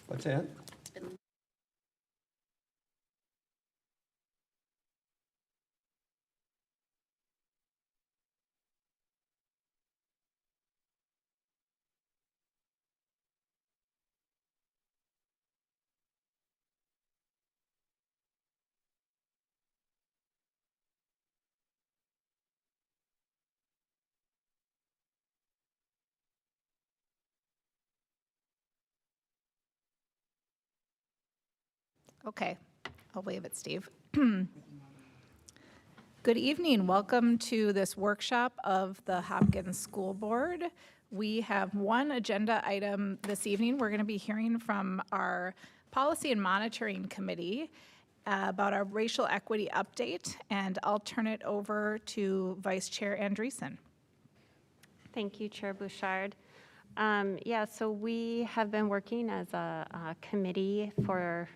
What's that? Okay, I'll wave at Steve. Good evening. Welcome to this workshop of the Hopkins School Board. We have one agenda item this evening. We're going to be hearing from our Policy and Monitoring Committee about our racial equity update, and I'll turn it over to Vice Chair Andreessen. Thank you, Chair Bouchard. So we have been working as a committee for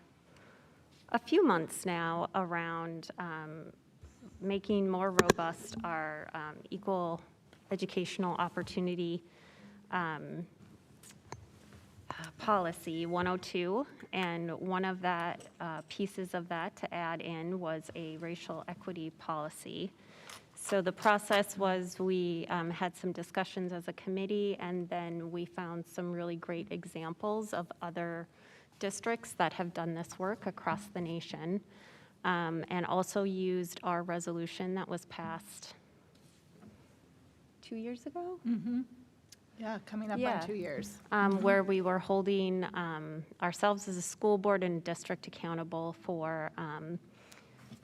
a few months now around making more robust our equal educational opportunity policy 102, and one of that pieces of that to add in was a racial equity policy. So the process was we had some discussions as a committee, and then we found some really great examples of other districts that have done this work across the nation, and also used our resolution that was passed 2 years ago? Mm-hmm. Yeah, coming up on 2 years. Where we were holding ourselves as a school board and district accountable for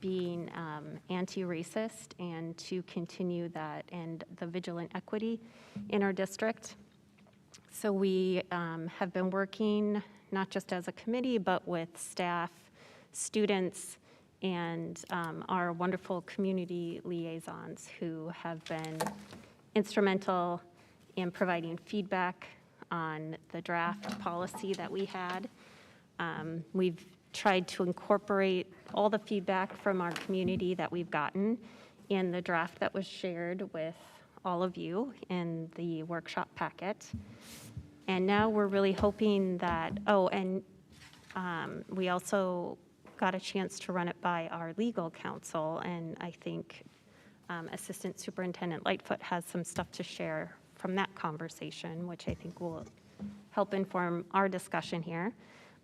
being anti-racist and to continue that and the vigilant equity in our district. So we have been working not just as a committee, but with staff, students, and our wonderful community liaisons who have been instrumental in providing feedback on the draft policy that we had. We've tried to incorporate all the feedback from our community that we've gotten in the draft that was shared with all of you in the workshop packet. And now we're really hoping that, we also got a chance to run it by our legal counsel, and I think Assistant Superintendent Lightfoot has some stuff to share from that conversation, which I think will help inform our discussion here.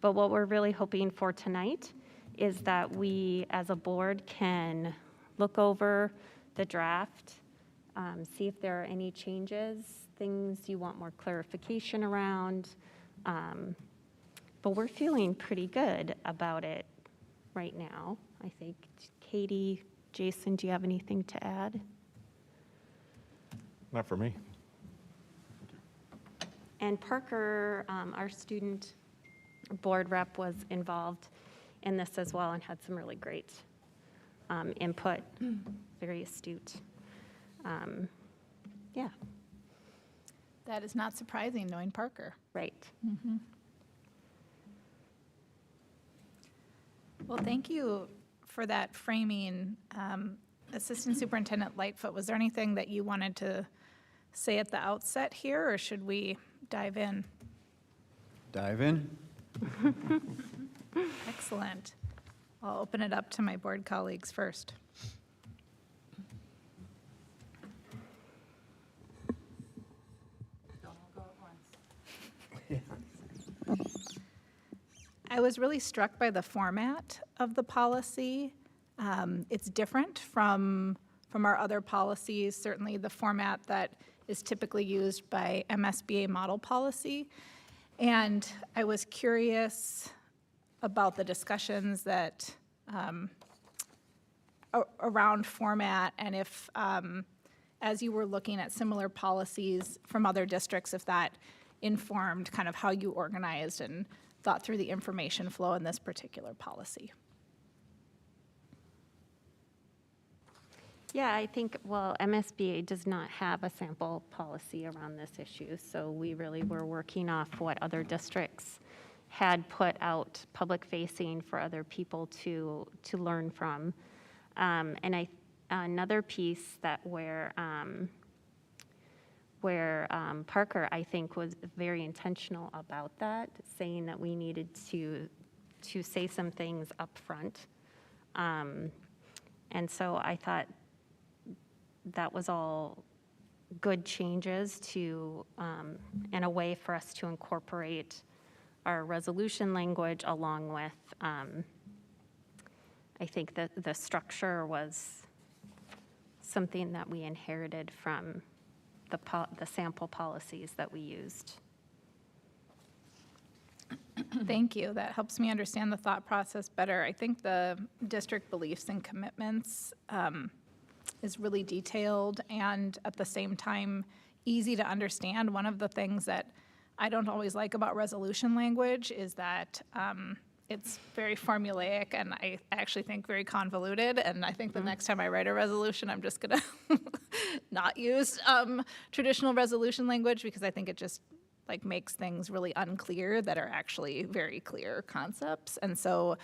But what we're really hoping for tonight is that we, as a board, can look over the draft, see if there are any changes, things you want more clarification around. But we're feeling pretty good about it right now, I think. Katie, Jason, do you have anything to add? Not for me. And Parker, our student board rep, was involved in this as well and had some really great input, very astute. Yeah. That is not surprising, knowing Parker. Right. Mm-hmm. Well, thank you for that framing. Assistant Superintendent Lightfoot, was there anything that you wanted to say at the outset here, or should we dive in? Dive in. Excellent. I'll open it up to my board colleagues first. I was really struck by the format of the policy. It's different from our other policies, certainly the format that is typically used by MSBA model policy. And I was curious about the discussions that around format, and if, as you were looking at similar policies from other districts, if that informed kind of how you organized and thought through the information flow in this particular policy. Yeah, I think, well, MSBA does not have a sample policy around this issue, so we really were working off what other districts had put out public-facing for other people to learn from. And another piece that where where Parker, I think, was very intentional about that, saying that we needed to say some things up front. And so I thought that was all good changes to, and a way for us to incorporate our resolution language along with, I think that the structure was something that we inherited from the sample policies that we used. Thank you. That helps me understand the thought process better. I think the district beliefs and commitments is really detailed and at the same time easy to understand. One of the things that I don't always like about resolution language is that it's very formulaic and I actually think very convoluted. And I think the next time I write a resolution, I'm just gonna not use traditional resolution language because I think it just like makes things really unclear that are actually very clear concepts. And so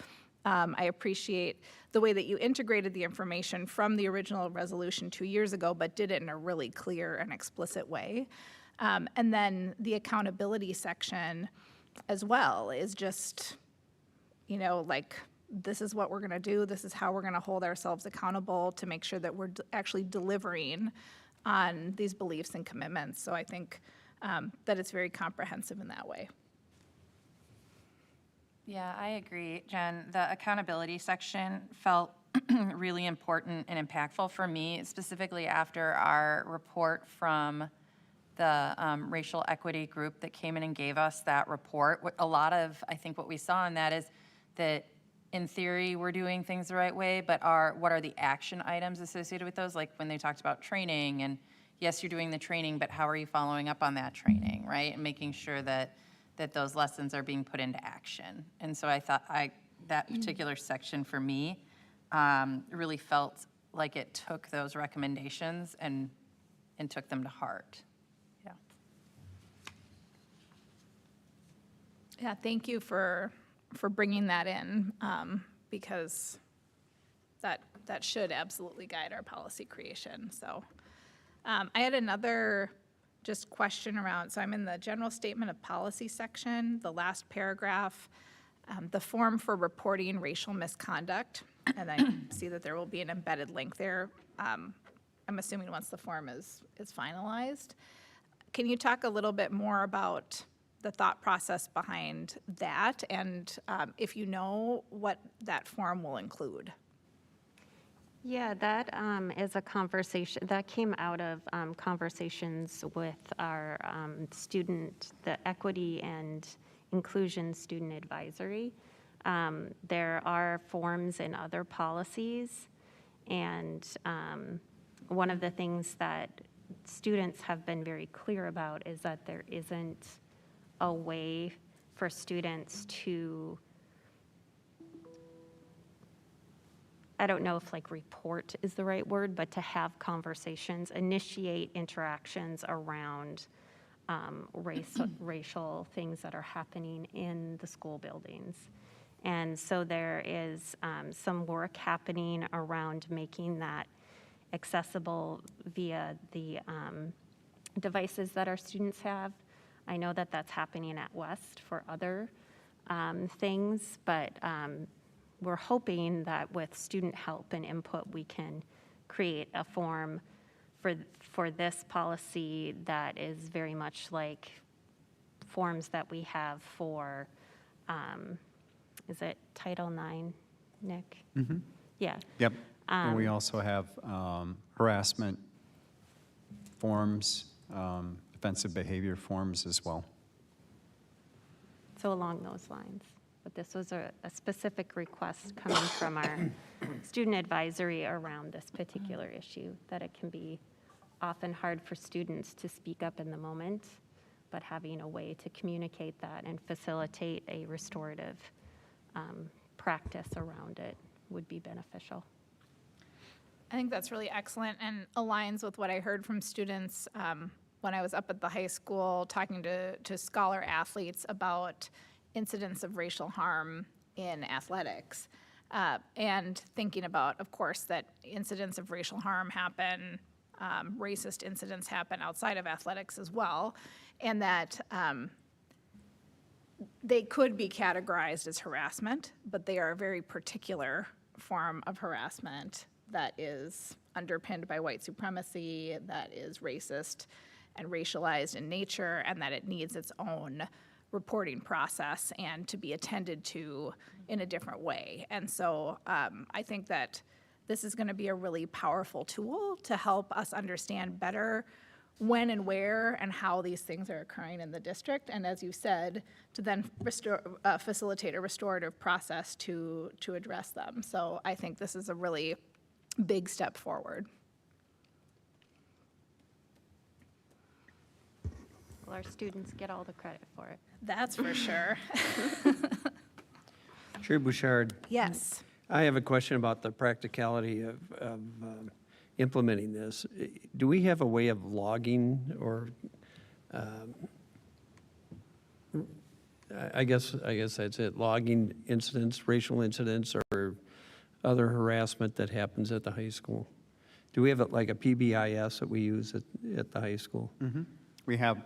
I appreciate the way that you integrated the information from the original resolution 2 years ago, but did it in a really clear and explicit way. And then the accountability section as well is just, you know, like, this is what we're gonna do, this is how we're gonna hold ourselves accountable to make sure that we're actually delivering on these beliefs and commitments. So I think that it's very comprehensive in that way. Yeah, I agree, Jen. The accountability section felt really important and impactful for me, specifically after our report from the racial equity group that came in and gave us that report. A lot of, I think what we saw in that is that in theory, we're doing things the right way, but what are the action items associated with those? Like when they talked about training and yes, you're doing the training, but how are you following up on that training, right? And making sure that those lessons are being put into action. And so I thought that particular section for me really felt like it took those recommendations and took them to heart. Yeah. Yeah, thank you for bringing that in because that should absolutely guide our policy creation. So I had another just question around, so I'm in the general statement of policy section, the last paragraph, the form for reporting racial misconduct, and I see that there will be an embedded link there. I'm assuming once the form is finalized. Can you talk a little bit more about the thought process behind that and if you know what that form will include? Yeah, that is a conversation that came out of conversations with our the Equity and Inclusion Student Advisory. There are forms in other policies, and one of the things that students have been very clear about is that there isn't a way for students to, I don't know if like report is the right word, but to have conversations, initiate interactions around racial things that are happening in the school buildings. And so there is some work happening around making that accessible via the devices that our students have. I know that that's happening at West for other things, but we're hoping that with student help and input, we can create a form for this policy that is very much like forms that we have for, is it Title IX, Nick? Mm-hmm. Yeah. Yep. And we also have harassment forms, offensive behavior forms as well. So along those lines. But this was a specific request coming from our student advisory around this particular issue, that it can be often hard for students to speak up in the moment, but having a way to communicate that and facilitate a restorative practice around it would be beneficial. I think that's really excellent and aligns with what I heard from students when I was up at the high school talking to scholar athletes about incidents of racial harm in athletics. And thinking about, of course, that incidents of racial harm happen racist incidents happen outside of athletics as well, and that they could be categorized as harassment, but they are a very particular form of harassment that is underpinned by white supremacy, that is racist and racialized in nature, and that it needs its own reporting process and to be attended to in a different way. And so I think that this is going to be a really powerful tool to help us understand better when and where and how these things are occurring in the district, and as you said, to then facilitate a restorative process to address them. So I think this is a really big step forward. Well, our students get all the credit for it. That's for sure. Chair Bouchard, Yes. I have a question about the practicality of implementing this. Do we have a way of logging or, I guess that's it, logging incidents, racial incidents, or other harassment that happens at the high school? Do we have like a PBIS that we use at the high school? We have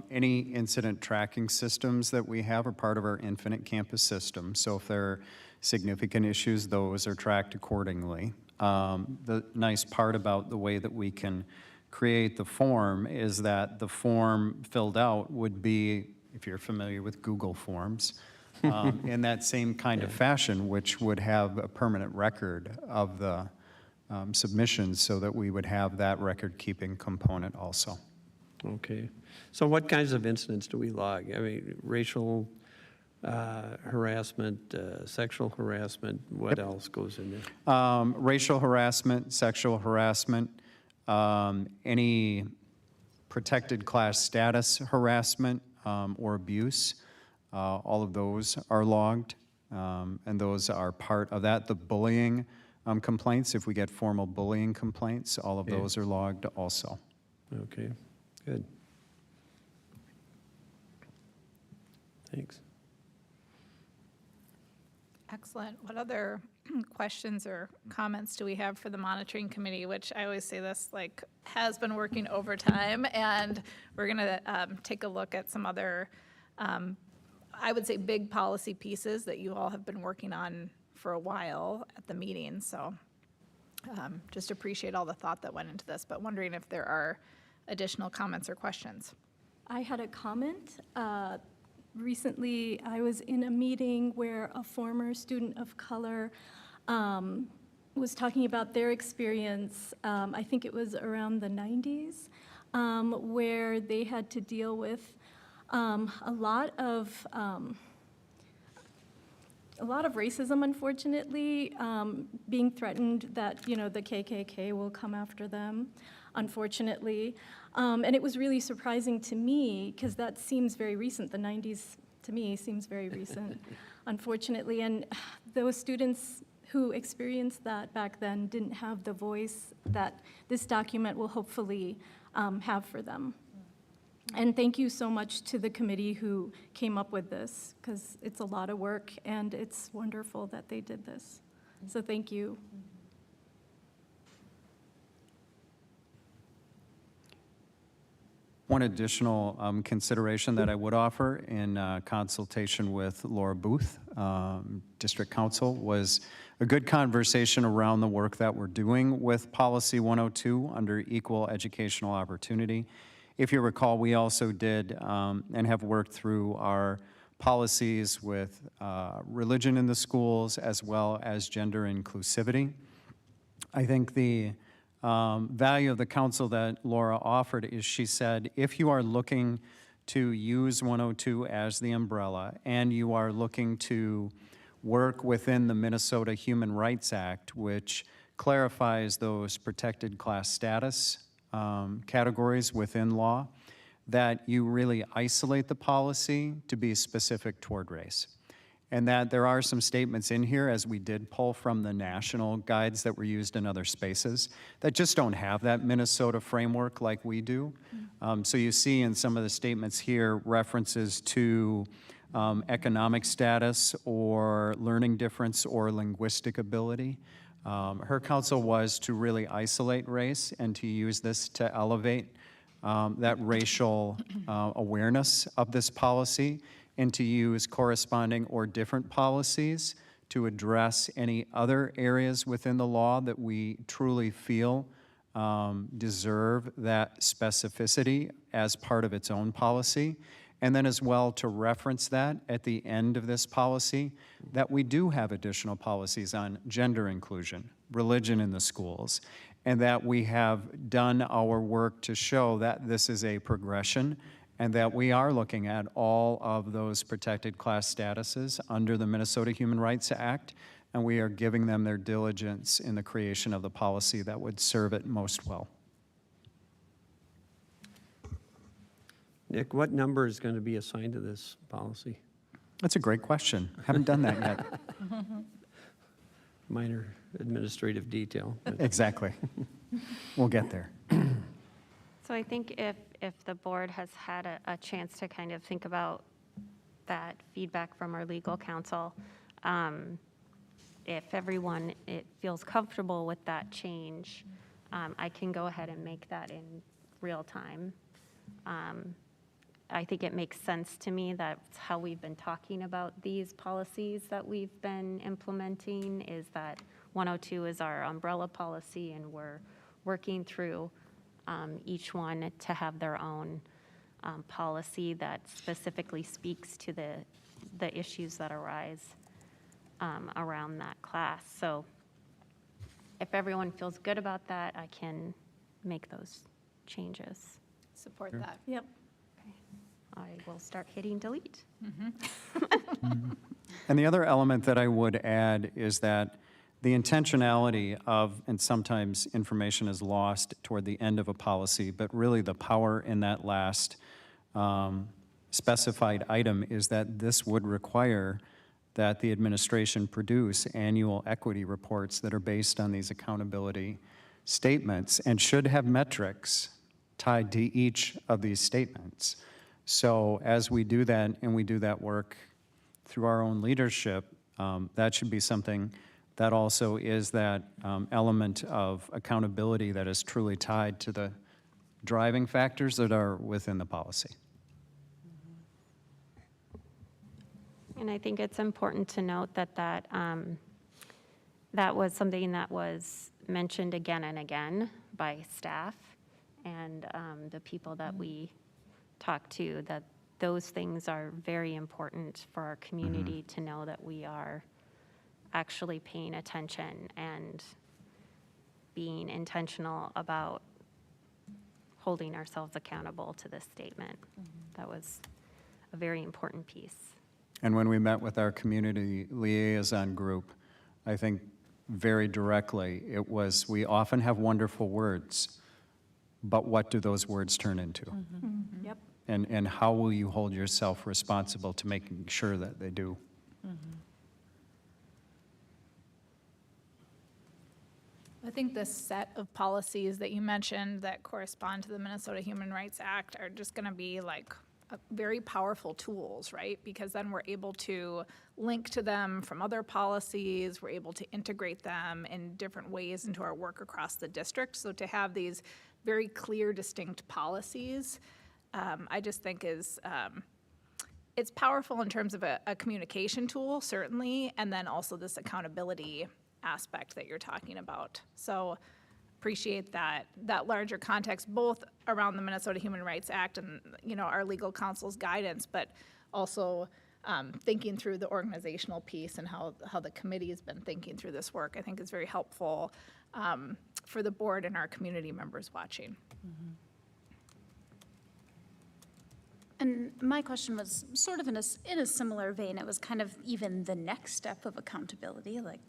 any incident tracking systems that we have are part of our Infinite Campus system. So if there are significant issues, those are tracked accordingly. The nice part about the way that we can create the form is that the form filled out would be, if you're familiar with Google Forms, in that same kind of fashion, which would have a permanent record of the submissions so that we would have that record-keeping component also. Okay. So what kinds of incidents do we log? I mean, racial harassment, sexual harassment, what else goes in there? Racial harassment, sexual harassment, any protected class status harassment or abuse, all of those are logged, and those are part of that. The bullying complaints, if we get formal bullying complaints, all of those are logged also. Okay, good. Thanks. Excellent. What other questions or comments do we have for the monitoring committee, which I always say this like has been working overtime, and we're going to take a look at some other, I would say, big policy pieces that you all have been working on for a while at the meeting. So just appreciate all the thought that went into this, but wondering if there are additional comments or questions. I had a comment. Recently, I was in a meeting where a former student of color was talking about their experience, I think it was around the 90s, where they had to deal with a lot of racism, unfortunately, being threatened that, you know, the KKK will come after them, unfortunately. And it was really surprising to me, because that seems very recent. The 90s, to me, seems very recent, unfortunately. And those students who experienced that back then didn't have the voice that this document will hopefully have for them. And thank you so much to the committee who came up with this, because it's a lot of work, and it's wonderful that they did this. So thank you. One additional consideration that I would offer in consultation with Laura Booth, District Council, was a good conversation around the work that we're doing with Policy 102 under Equal Educational Opportunity. If you recall, we also did and have worked through our policies with religion in the schools as well as gender inclusivity. I think the value of the counsel that Laura offered is she said, if you are looking to use 102 as the umbrella and you are looking to work within the Minnesota Human Rights Act, which clarifies those protected class status categories within law, that you really isolate the policy to be specific toward race. And that there are some statements in here, as we did pull from the national guides that were used in other spaces, that just don't have that Minnesota framework like we do. So you see in some of the statements here references to economic status or learning difference or linguistic ability. Her counsel was to really isolate race and to use this to elevate that racial awareness of this policy and to use corresponding or different policies to address any other areas within the law that we truly feel deserve that specificity as part of its own policy. And then as well to reference that at the end of this policy, that we do have additional policies on gender inclusion, religion in the schools, and that we have done our work to show that this is a progression and that we are looking at all of those protected class statuses under the Minnesota Human Rights Act, and we are giving them their diligence in the creation of the policy that would serve it most well. Nick, what number is going to be assigned to this policy? That's a great question. Haven't done that yet. Minor administrative detail. but- Exactly. We'll get there. So I think if the board has had a chance to kind of think about that feedback from our legal counsel, if everyone it feels comfortable with that change, I can go ahead and make that in real time. I think it makes sense to me. That's how we've been talking about these policies that we've been implementing, is that 102 is our umbrella policy, and we're working through each one to have their own policy that specifically speaks to the issues that arise around that class. So if everyone feels good about that, I can make those changes. Support that. Yep. I will start hitting delete. And the other element that I would add is that the intentionality of, and sometimes information is lost toward the end of a policy, but really the power in that last specified item is that this would require that the administration produce annual equity reports that are based on these accountability statements and should have metrics tied to each of these statements. So as we do that, and we do that work through our own leadership, that should be something that also is that element of accountability that is truly tied to the driving factors that are within the policy. And I think it's important to note that that was something that was mentioned again and again by staff and the people that we talked to, that those things are very important for our community to know that we are actually paying attention and being intentional about holding ourselves accountable to this statement. That was a very important piece. And when we met with our community liaison group, I think very directly, it was, we often have wonderful words, but what do those words turn into? Yep. And how will you hold yourself responsible to making sure that they do? I think this set of policies that you mentioned that correspond to the Minnesota Human Rights Act are just going to be like very powerful tools, right? Because then we're able to link to them from other policies. We're able to integrate them in different ways into our work across the district. So to have these very clear, distinct policies, I just think is, it's powerful in terms of a communication tool, certainly, and then also this accountability aspect that you're talking about. So appreciate that larger context, both around the Minnesota Human Rights Act and, you know, our legal counsel's guidance, but also thinking through the organizational piece and how the committee has been thinking through this work, I think is very helpful for the board and our community members watching. And my question was sort of in a similar vein. It was kind of even the next step of accountability. Like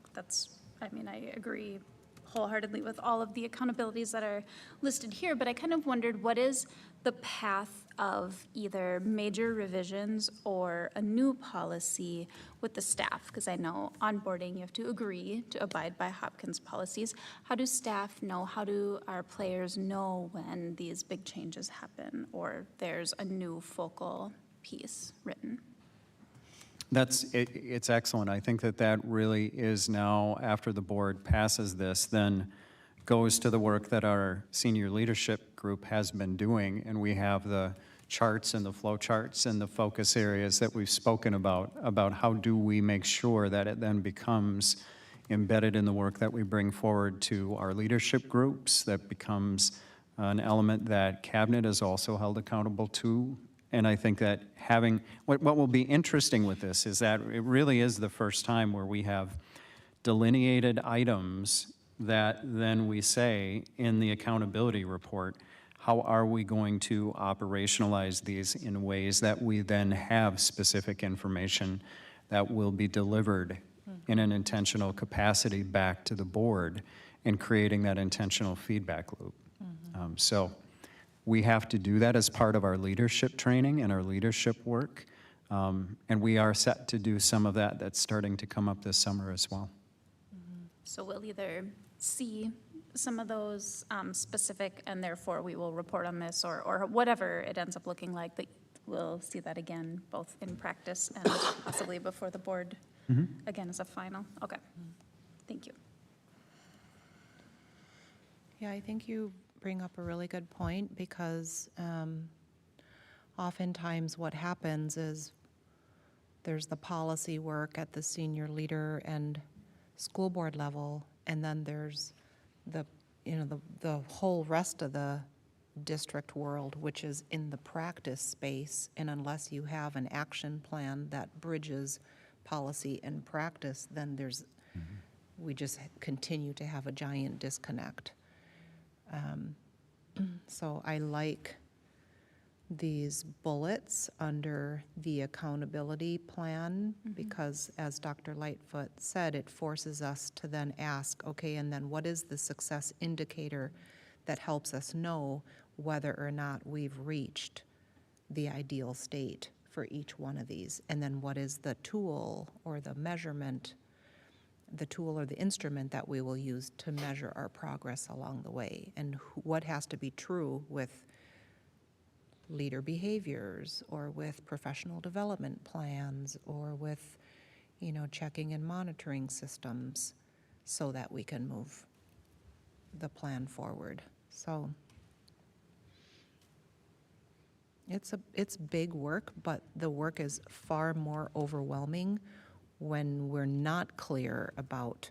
I I agree wholeheartedly with all of the accountabilities that are listed here, but I kind of wondered, what is the path of either major revisions or a new policy with the staff? Because I know onboarding, you have to agree to abide by Hopkins policies. How do staff know, how do our players know when these big changes happen or there's a new focal piece written? It's excellent. I think that that really is now, after the board passes this, then goes to the work that our senior leadership group has been doing, and we have the charts and the flow charts and the focus areas that we've spoken about how do we make sure that it then becomes embedded in the work that we bring forward to our leadership groups, that becomes an element that cabinet is also held accountable to. And I think that having, what will be interesting with this is that it really is the first time where we have delineated items that then we say in the accountability report, how are we going to operationalize these in ways that we then have specific information that will be delivered in an intentional capacity back to the board and creating that intentional feedback loop. So we have to do that as part of our leadership training and our leadership work. And we are set to do some of that that's starting to come up this summer as well. So we'll either see some of those specific, and therefore we will report on this, or whatever it ends up looking like, that we'll see that again, both in practice and possibly before the board, again, as a final. Okay, thank you. Yeah, I think you bring up a really good point, because oftentimes what happens is there's the policy work at the senior leader and school board level, and then there's the whole rest of the district world, which is in the practice space. And unless you have an action plan that bridges policy and practice, then we just continue to have a giant disconnect. So I like these bullets under the accountability plan, because as Dr. Lightfoot said, it forces us to then ask, okay, and then what is the success indicator that helps us know whether or not we've reached the ideal state for each one of these? And then what is the tool or the measurement, the tool or the instrument that we will use to measure our progress along the way? And what has to be true with leader behaviors, or with professional development plans, or with, checking and monitoring systems, so that we can move the plan forward. So it's big work, but the work is far more overwhelming when we're not clear about,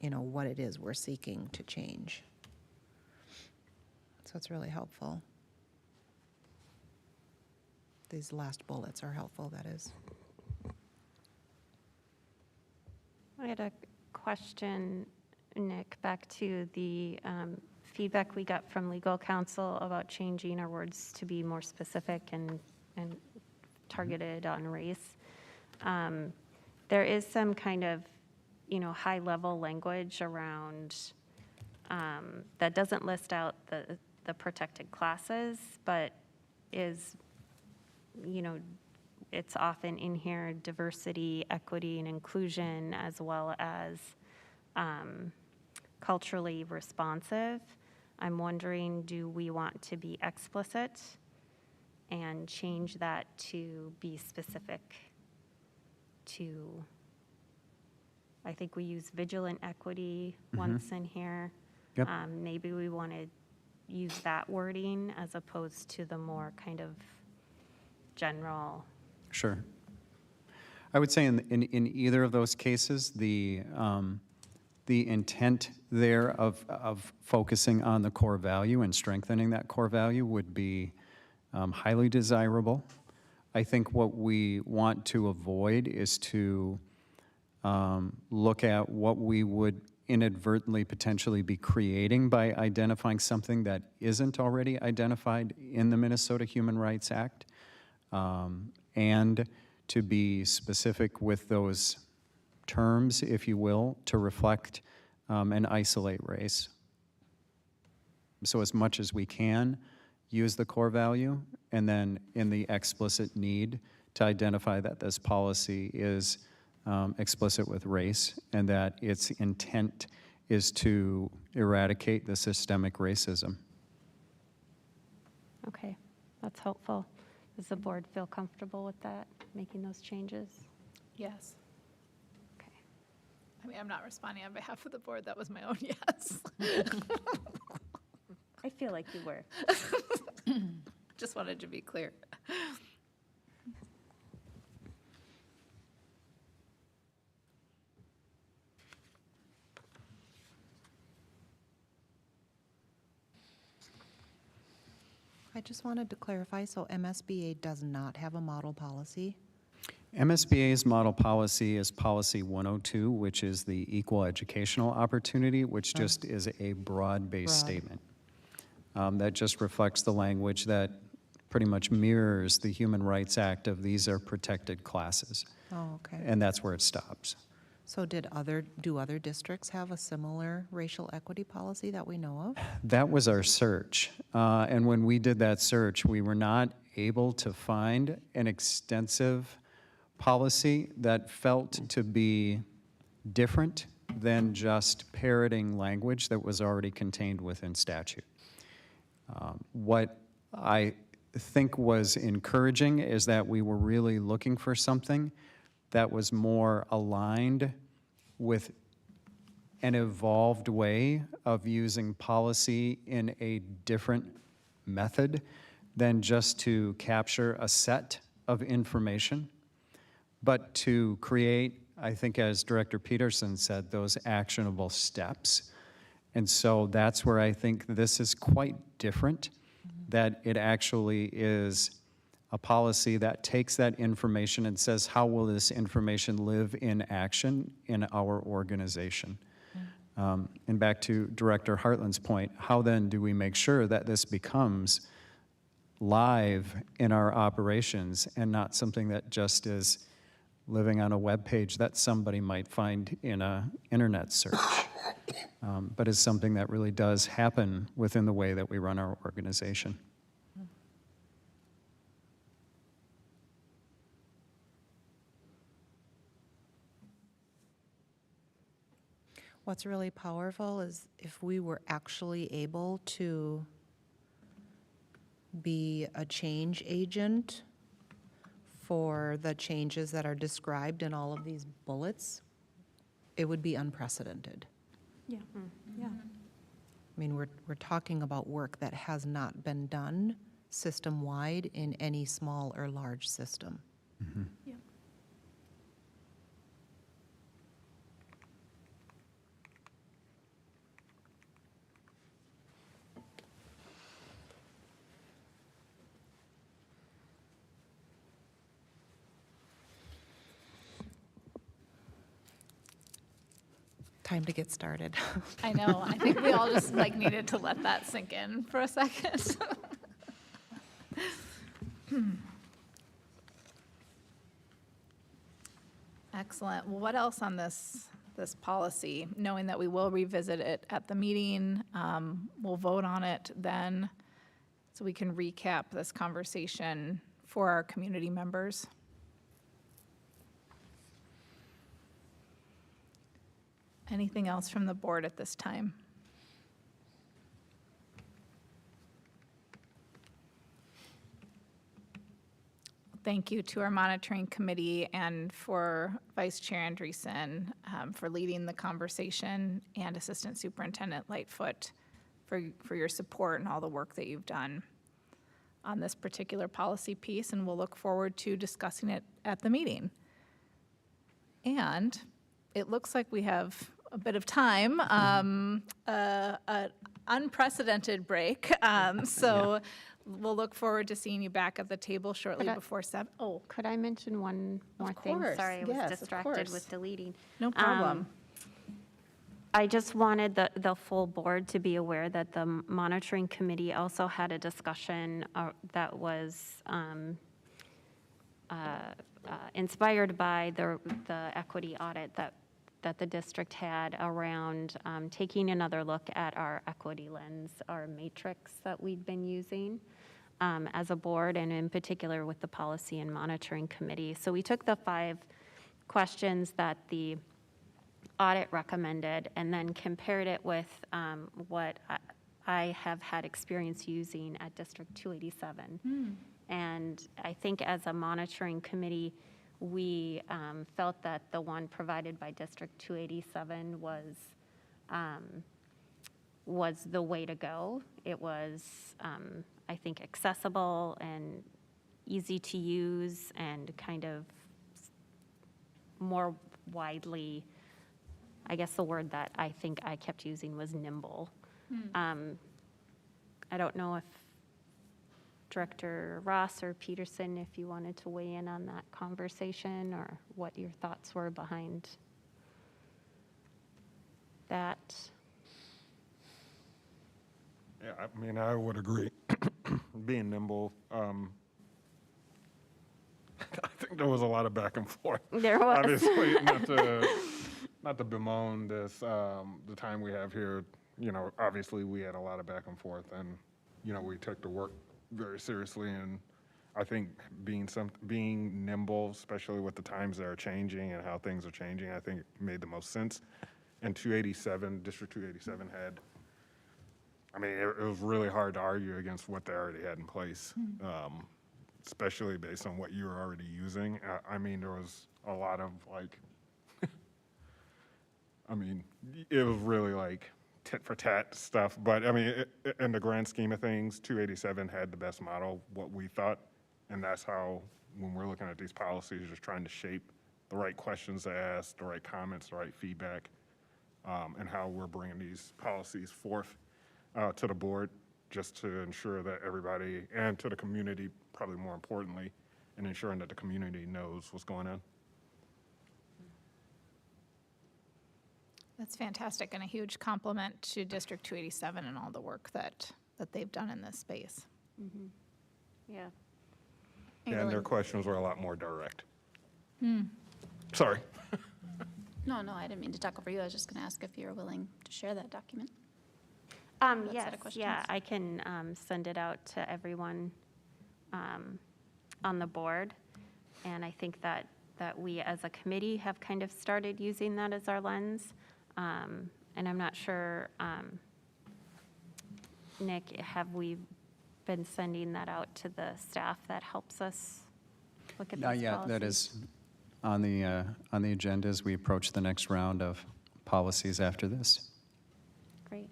what it is we're seeking to change. So it's really helpful. These last bullets are helpful, that is. I had a question, Nick, back to the feedback we got from legal counsel about changing our words to be more specific and targeted on race. There is some kind of, high-level language around that doesn't list out the protected classes, but is, it's often in here diversity, equity, and inclusion, as well as culturally responsive. I'm wondering, do we want to be explicit and change that to be specific to, I think we use vigilant equity once in here. Yep. Maybe we want to use that wording as opposed to the more kind of general. Sure. I would say in either of those cases, the intent there of focusing on the core value and strengthening that core value would be highly desirable. I think what we want to avoid is to look at what we would inadvertently potentially be creating by identifying something that isn't already identified in the Minnesota Human Rights Act. And to be specific with those terms, if you will, to reflect and isolate race. So as much as we can, use the core value, and then in the explicit need to identify that this policy is explicit with race, and that its intent is to eradicate the systemic racism. Okay, that's helpful. Does the board feel comfortable with that, making those changes? Yes. Okay. I mean, I'm not responding on behalf of the board. That was my own yes. I feel like you were. Just wanted to be clear. I just wanted to clarify, so MSBA does not have a model policy? MSBA's model policy is Policy 102, which is the equal educational opportunity, which just is a broad-based Broad. statement. That just reflects the language that pretty much mirrors the Human Rights Act of these are protected classes. Oh, okay. And that's where it stops. So do other districts have a similar racial equity policy that we know of? That was our search. And when we did that search, we were not able to find an extensive policy that felt to be different than just parroting language that was already contained within statute. What I think was encouraging is that we were really looking for something that was more aligned with an evolved way of using policy in a different method than just to capture a set of information, but to create, I think as Director Peterson said, those actionable steps. And so that's where I think this is quite different, that it actually is a policy that takes that information and says, how will this information live in action in our organization? And back to Director Hartland's point, how then do we make sure that this becomes live in our operations and not something that just is living on a web page that somebody might find in an internet search, but is something that really does happen within the way that we run our organization. What's really powerful is if we were actually able to be a change agent for the changes that are described in all of these bullets, it would be unprecedented. Yeah, yeah. I mean, we're talking about work that has not been done system-wide in any small or large system. Yeah. Time to get started. I know. I think we all just like needed to let that sink in for a second. Excellent. Well, what else on this policy? Knowing that we will revisit it at the meeting, we'll vote on it then, so we can recap this conversation for our community members. Anything else from the board at this time? Thank you to our monitoring committee and for Vice Chair Andreessen for leading the conversation, and Assistant Superintendent Lightfoot for your support and all the work that you've done on this particular policy piece, and we'll look forward to discussing it at the meeting. And it looks like we have a bit of time, an unprecedented break. So we'll look forward to seeing you back at the table shortly Could I- before 7. Oh, Could I mention one more thing? course, Sorry, I was yes, of distracted course. with deleting. no problem. I just wanted the full board to be aware that the monitoring committee also had a discussion that was inspired by the equity audit that the district had around taking another look at our equity lens, our matrix that we'd been using as a board, and in particular with the policy and monitoring committee. So we took the 5 questions that the audit recommended and then compared it with what I have had experience using at District 287. And I think as a monitoring committee, we felt that the one provided by District 287 was the way to go. It was, I think, accessible and easy to use and kind of more widely, I guess the word that I think I kept using was nimble. I don't know if Director Ross or Peterson, if you wanted to weigh in on that conversation or what your thoughts were behind that. Yeah, I mean, I would agree. Being nimble, I think there was a lot of back and forth. There was. Obviously, not to bemoan this, the time we have here, obviously we had a lot of back and forth and, we took the work very seriously. And I think being nimble, especially with the times that are changing and how things are changing, I think it made the most sense. And District 287 had, it was really hard to argue against what they already had in place, especially based on what you were already using. There was a lot of it was really like tit for tat stuff. But in the grand scheme of things, 287 had the best model, what we thought. And that's how, when we're looking at these policies, just trying to shape the right questions to ask, the right comments, the right feedback, and how we're bringing these policies forth to the board, just to ensure that everybody, and to the community, probably more importantly, and ensuring that the community knows what's going on. That's fantastic, and a huge compliment to District 287 and all the work that they've done in this space. Yeah. And their questions were a lot more direct. Sorry. No, I didn't mean to talk over you. I was just going to ask if you're willing to share that document. That set of Yes, questions. yeah, I can send it out to everyone on the board. And I think that we as a committee have kind of started using that as our lens. And I'm not sure, Nick, have we been sending that out to the staff that helps us look at these Not yet. policies? That is on the agenda as we approach the next round of policies after this. Great.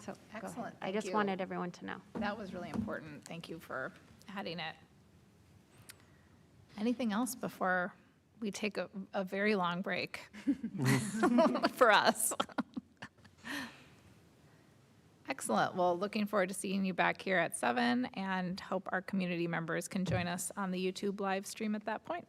So, go ahead. Excellent, I thank just you. wanted everyone to know. That was really important. Thank you for adding it. Anything else before we take a very long break for us? Excellent. Well, looking forward to seeing you back here at 7 and hope our community members can join us on the YouTube live stream at that point.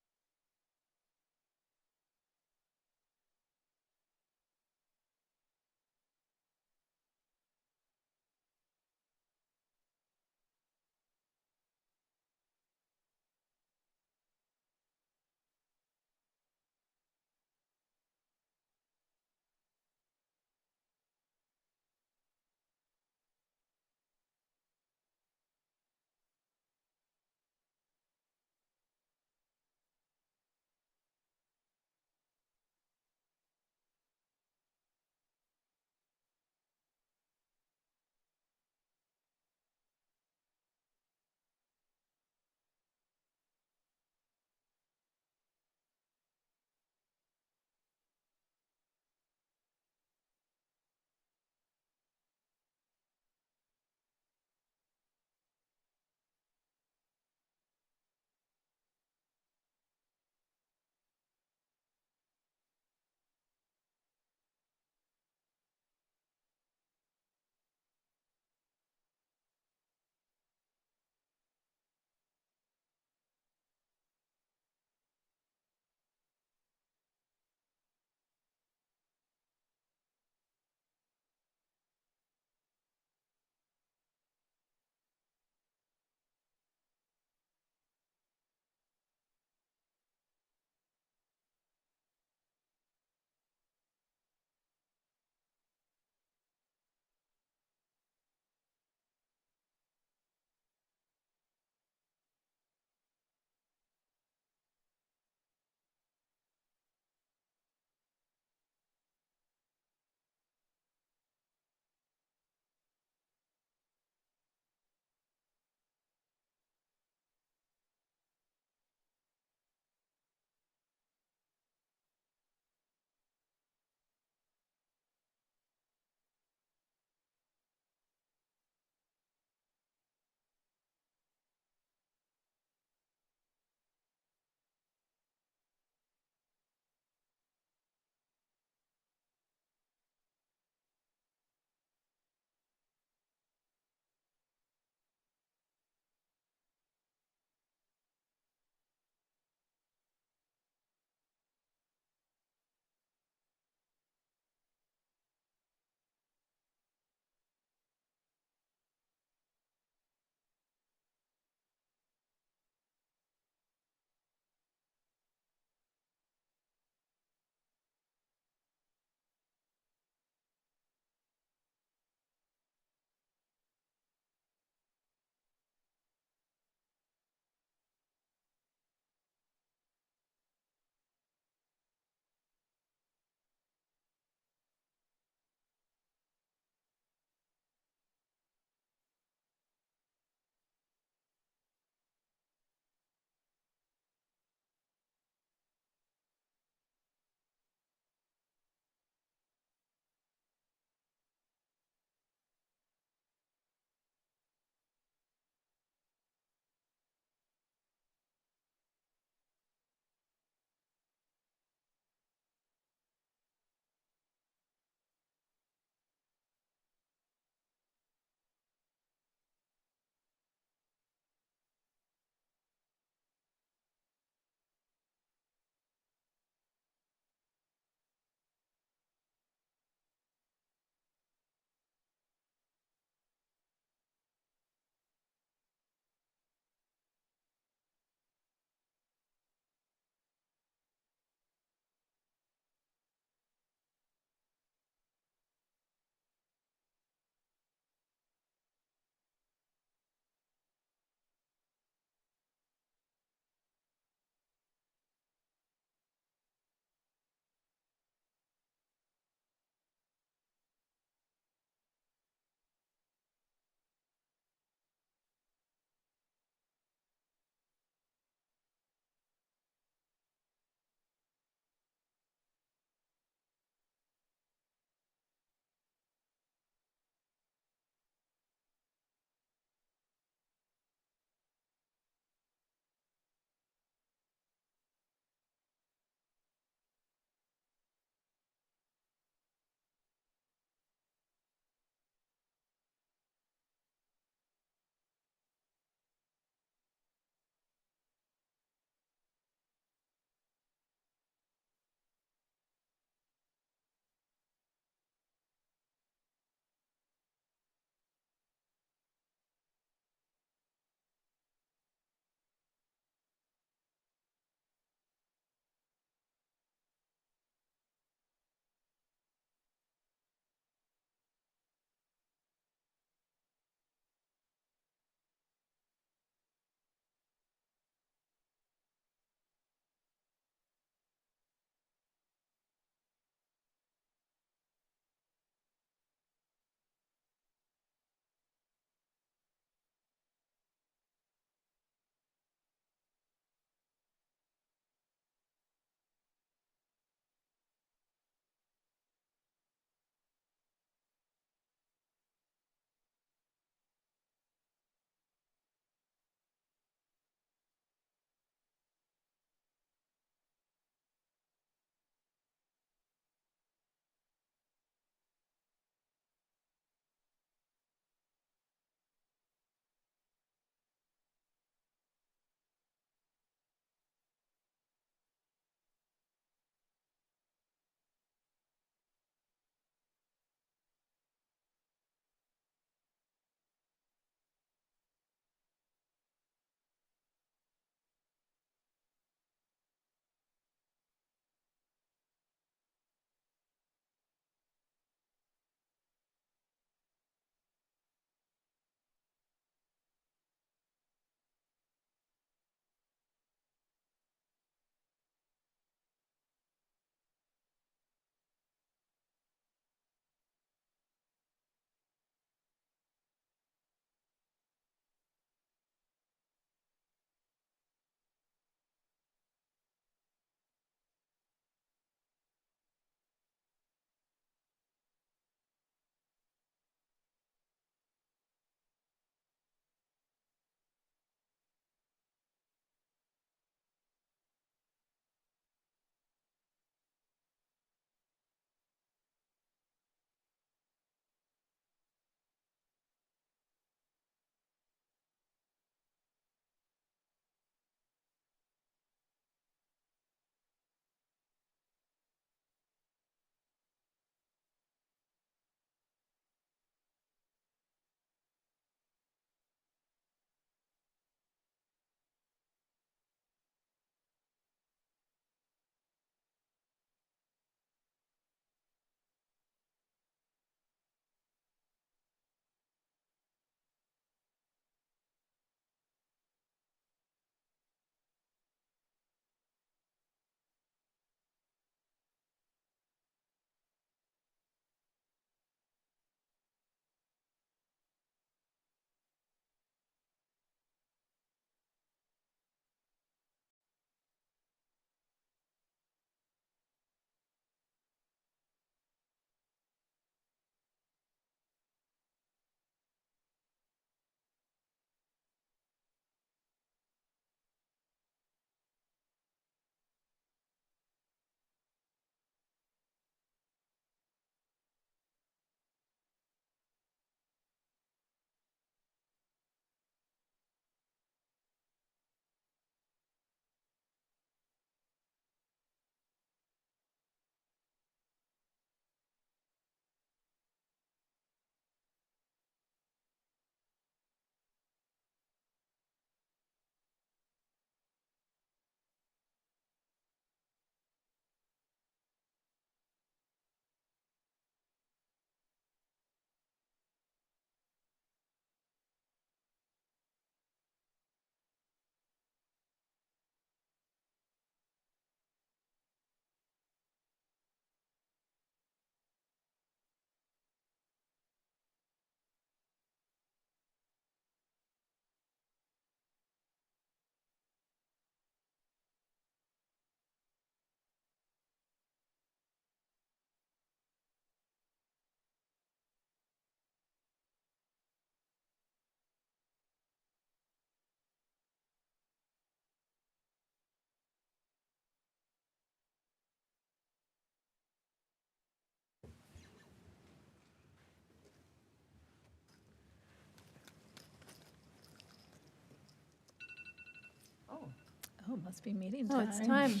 Oh, must be meeting Oh, time. it's time.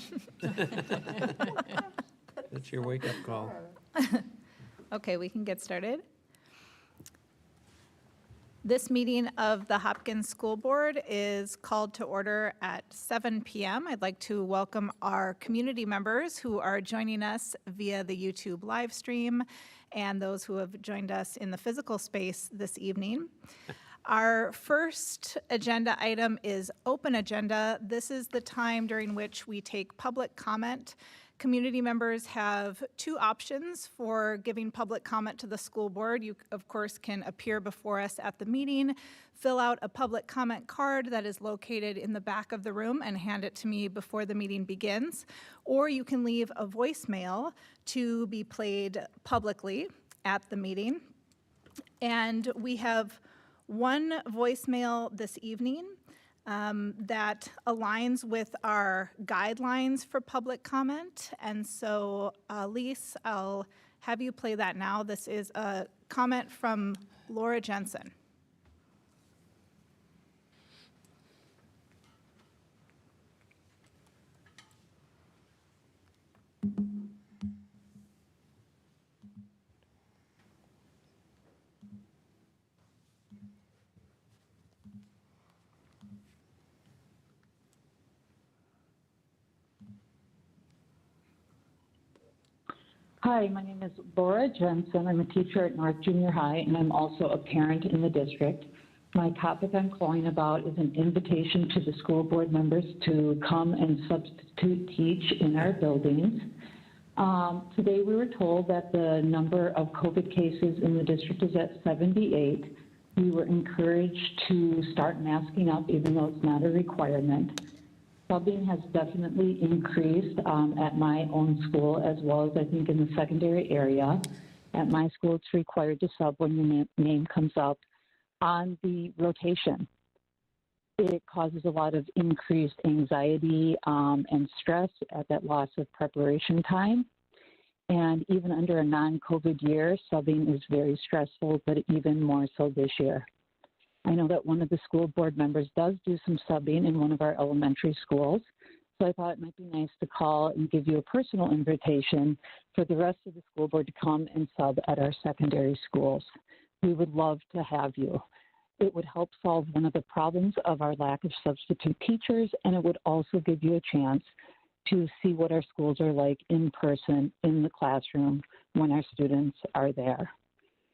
That's your wake-up call. Okay, we can get started. This meeting of the Hopkins School Board is called to order at 7 p.m. I'd like to welcome our community members who are joining us via the YouTube live stream and those who have joined us in the physical space this evening. Our first agenda item is open agenda. This is the time during which we take public comment. Community members have two options for giving public comment to the school board. You, of course, can appear before us at the meeting, fill out a public comment card that is located in the back of the room and hand it to me before the meeting begins, or you can leave a voicemail to be played publicly at the meeting. And we have one voicemail this evening that aligns with our guidelines for public comment. And so, Lise, I'll have you play that now. This is a comment from Laura Jensen. Hi, my name is Laura Jensen. I'm a teacher at North Junior High, and I'm also a parent in the district. My topic I'm calling about is an invitation to the school board members to come and substitute teach in our buildings. Today we were told that the number of COVID cases in the district is at 78. We were encouraged to start masking up, even though it's not a requirement. Subbing has definitely increased at my own school, as well as I think in the secondary area. At my school, it's required to sub when your name comes up on the rotation. It causes a lot of increased anxiety and stress at that loss of preparation time. And even under a non-COVID year, subbing is very stressful, but even more so this year. I know that one of the school board members does do some subbing in one of our elementary schools, so I thought it might be nice to call and give you a personal invitation for the rest of the school board to come and sub at our secondary schools. We would love to have you. It would help solve one of the problems of our lack of substitute teachers, and it would also give you a chance to see what our schools are like in person in the classroom when our students are there.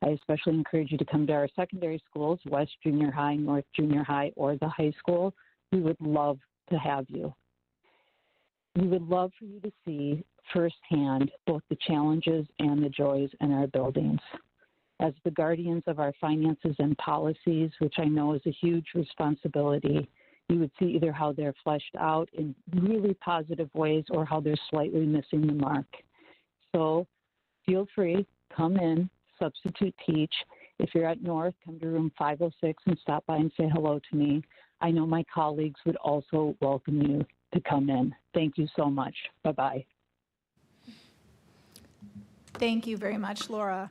I especially encourage you to come to our secondary schools, West Junior High, North Junior High, or the high school. We would love to have you. We would love for you to see firsthand both the challenges and the joys in our buildings. As the guardians of our finances and policies, which I know is a huge responsibility, you would see either how they're fleshed out in really positive ways or how they're slightly missing the mark. So feel free, come in, substitute teach. If you're at North, come to room 506 and stop by and say hello to me. I know my colleagues would also welcome you to come in. Thank you so much. Bye-bye. Thank you very much, Laura.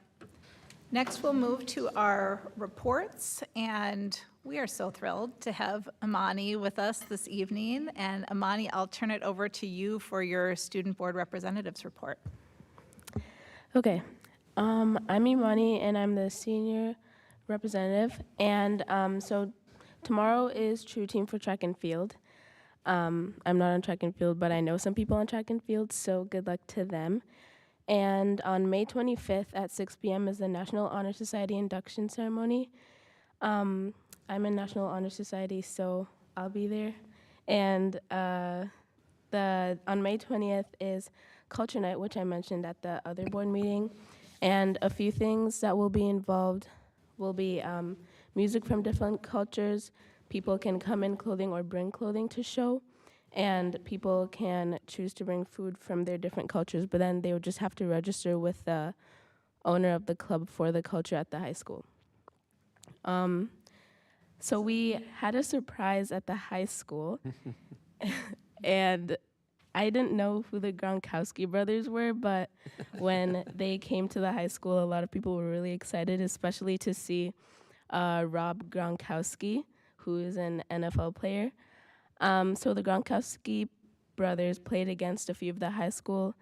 Next, we'll move to our reports, and we are so thrilled to have Amani with us this evening. And Amani, I'll turn it over to you for your Student Board Representatives report. Okay. I'm Imani, and I'm the senior representative. And so tomorrow is True Team for track and field. I'm not on track and field, but I know some people on track and field, so good luck to them. And on May 25th at 6 p.m. is the National Honor Society induction ceremony. I'm in National Honor Society, so I'll be there. And on May 20th is Culture Night, which I mentioned at the other board meeting. And a few things that will be involved will be music from different cultures. People can come in clothing or bring clothing to show. And people can choose to bring food from their different cultures, but then they would just have to register with the owner of the club for the culture at the high school. So we had a surprise at the high school. And I didn't know who the Gronkowski brothers were, but when they came to the high school, a lot of people were really excited, especially to see Rob Gronkowski, who is an NFL player. So the Gronkowski brothers played against a few of the high school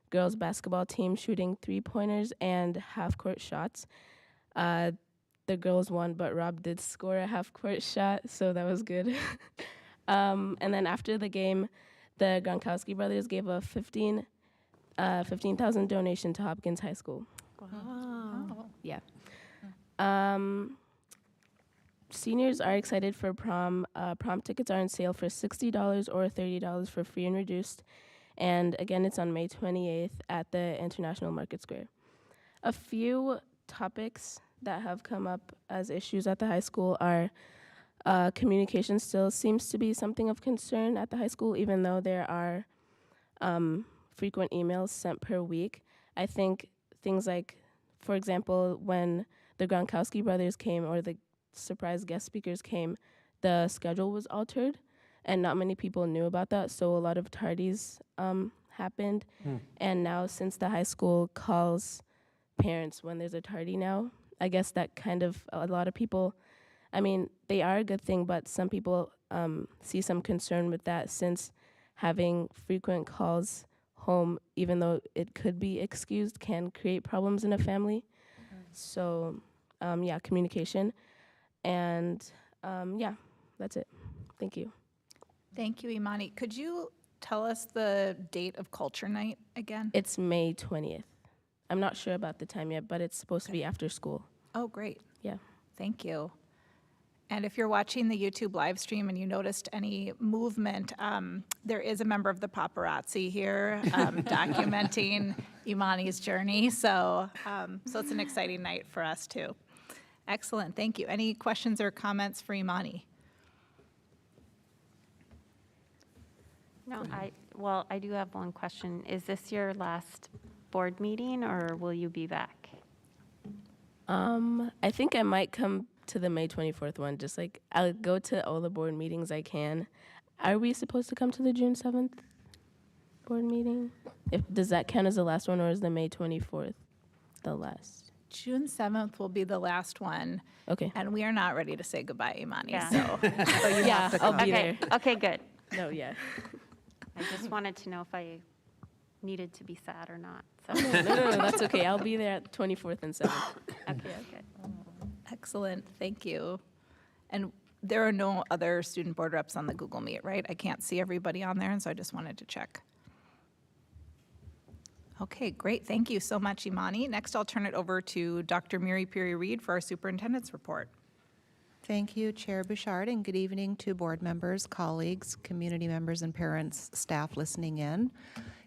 girls basketball teams shooting three-pointers and half-court shots. The girls won, but Rob did score a half-court shot, so that was good. And then after the game, the Gronkowski brothers gave a $15,000 donation to Hopkins High School. Wow. Yeah. Seniors are excited for prom. Prom tickets are on sale for $60 or $30 for free and reduced. And again, it's on May 28th at the International Market Square. A few topics that have come up as issues at the high school are communication still seems to be something of concern at the high school, even though there are frequent emails sent per week. I think things like, for example, when the Gronkowski brothers came or the surprise guest speakers came, the schedule was altered, and not many people knew about that, so a lot of tardies happened. And now, since the high school calls parents when there's a tardy now, I guess that kind of, a lot of people, I mean, they are a good thing, but some people see some concern with that, since having frequent calls home, even though it could be excused, can create problems in a family. So, yeah, communication. And yeah, that's it. Thank you. Thank you, Imani. Could you tell us the date of Culture Night again? It's May 20th. I'm not sure about the time yet, but it's supposed to be after school. Oh, great. Yeah. Thank you. And if you're watching the YouTube live stream and you noticed any movement, there is a member of the paparazzi here documenting Imani's journey. So it's an exciting night for us too. Excellent, thank you. Any questions or comments for Imani? No, I do have one question. Is this your last board meeting, or will you be back? I think I might come to the May 24th one. Just like, I'll go to all the board meetings I can. Are we supposed to come to the June 7th board meeting? Does that count as the last one, or is the May 24th the last? June 7th will be the last one. Okay. And we are not ready to say goodbye, Imani, Yeah. so. Yeah, I'll be Okay, there. okay, good. No, yeah. I just wanted to know if I needed to be sad or not. So, No, that's okay. I'll be there at 24th and 7th. okay. Excellent, thank you. And there are no other student board reps on the Google Meet, right? I can't see everybody on there, and so I just wanted to check. Okay, great, thank you so much, Imani. Next, I'll turn it over to Dr. Miri Puri-Reed for our superintendent's report. Thank you, Chair Bouchard, and good evening to board members, colleagues, community members, and parents, staff listening in.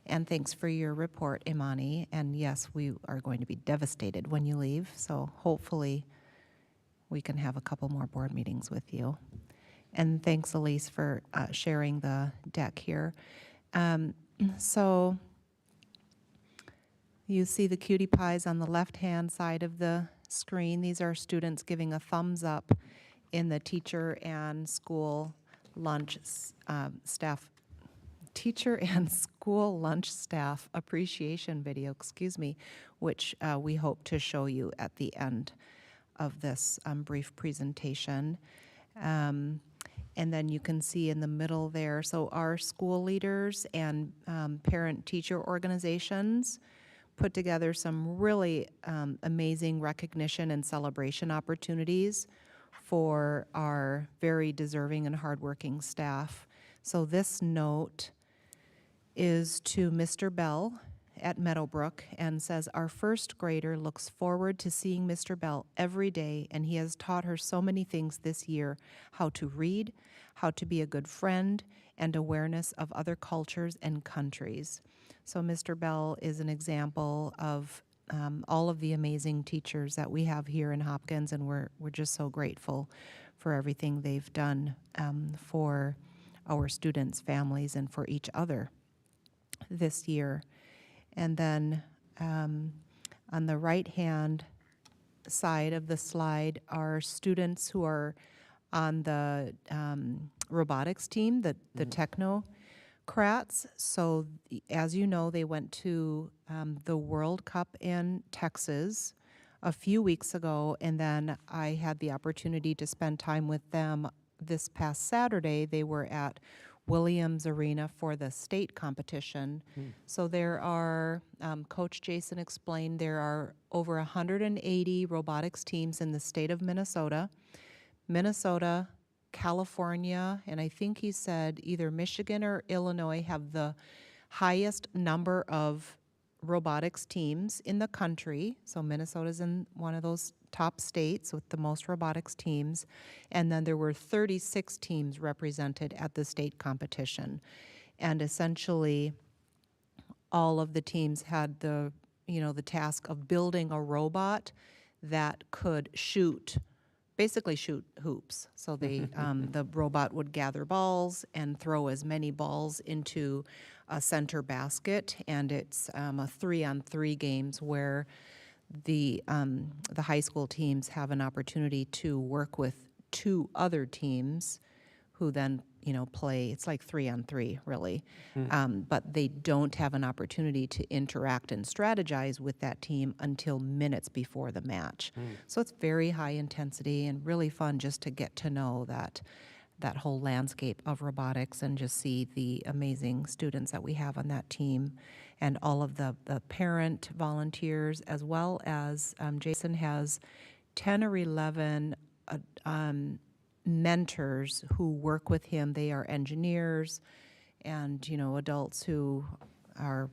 And thanks for your report, Imani. And yes, we are going to be devastated when you leave, so hopefully we can have a couple more board meetings with you. And thanks, Elise, for sharing the deck here. So you see the cutie pies on the left-hand side of the screen. These are students giving a thumbs up in the teacher and school lunch staff appreciation video, which we hope to show you at the end of this brief presentation. And then you can see in the middle there, so our school leaders and parent-teacher organizations put together some really amazing recognition and celebration opportunities for our very deserving and hardworking staff. So this note is to Mr. Bell at Meadowbrook and says, our first grader looks forward to seeing Mr. Bell every day, and he has taught her so many things this year: how to read, how to be a good friend, and awareness of other cultures and countries. So Mr. Bell is an example of all of the amazing teachers that we have here in Hopkins, and we're just so grateful for everything they've done for our students, families, and for each other this year. And then on the right-hand side of the slide are students who are on the robotics team, the technocrats. So as you know, they went to the World Cup in Texas a few weeks ago, and then I had the opportunity to spend time with them this past Saturday, they were at Williams Arena for the state competition. So there are, Coach Jason explained, there are over 180 robotics teams in the state of Minnesota. Minnesota, California, and I think he said either Michigan or Illinois have the highest number of robotics teams in the country. So Minnesota's in one of those top states with the most robotics teams. And then there were 36 teams represented at the state competition. And essentially, all of the teams had the task of building a robot that could basically shoot hoops. So the robot would gather balls and throw as many balls into a center basket, and it's a 3-on-3 games where the high school teams have an opportunity to work with 2 other teams who then play. It's like 3-on-3 really, but they don't have an opportunity to interact and strategize with that team until minutes before the match. So it's very high intensity and really fun just to get to know that whole landscape of robotics and just see the amazing students that we have on that team and all of the parent volunteers, as well as Jason has 10 or 11 mentors who work with him. They are engineers and, adults who are,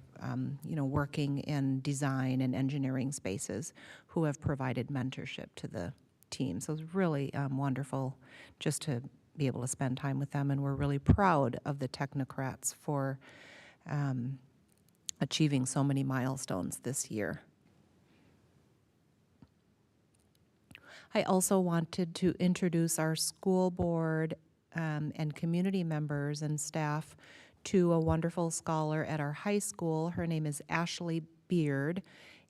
working in design and engineering spaces who have provided mentorship to the team. So it's really wonderful just to be able to spend time with them, and we're really proud of the technocrats for achieving so many milestones this year. I also wanted to introduce our school board and community members and staff to a wonderful scholar at our high school. Her name is Ashley Beard,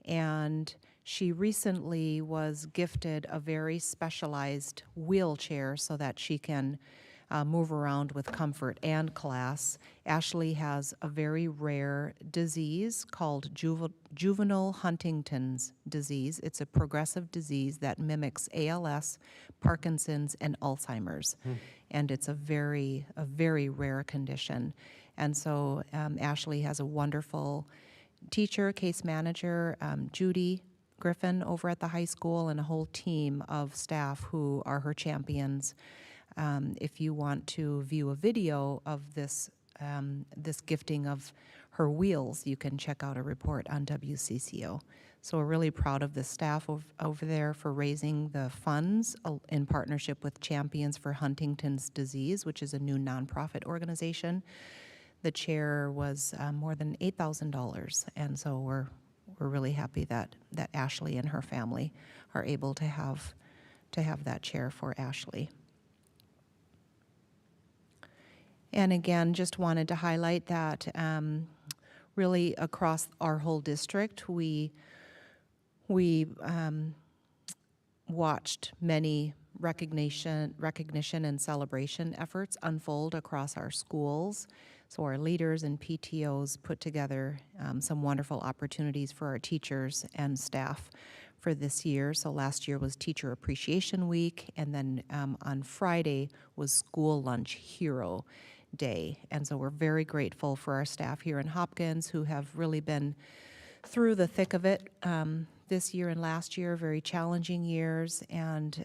and she recently was gifted a very specialized wheelchair so that she can move around with comfort and class. Ashley has a very rare disease called juvenile Huntington's disease. It's a progressive disease that mimics ALS, Parkinson's, and Alzheimer's. And it's a very rare condition. And so Ashley has a wonderful teacher, case manager, Judy Griffin over at the high school, and a whole team of staff who are her champions. If you want to view a video of this gifting of her wheels, you can check out a report on WCCO. So we're really proud of the staff over there for raising the funds in partnership with Champions for Huntington's Disease, which is a new nonprofit organization. The chair was more than $8,000, and so we're really happy that Ashley and her family are able to have that chair for Ashley. And again, just wanted to highlight that really across our whole district, we watched many recognition and celebration efforts unfold across our schools. So our leaders and PTOs put together some wonderful opportunities for our teachers and staff for this year. So last year was Teacher Appreciation Week, and then on Friday was School Lunch Hero Day. And so we're very grateful for our staff here in Hopkins who have really been through the thick of it this year and last year, very challenging years, and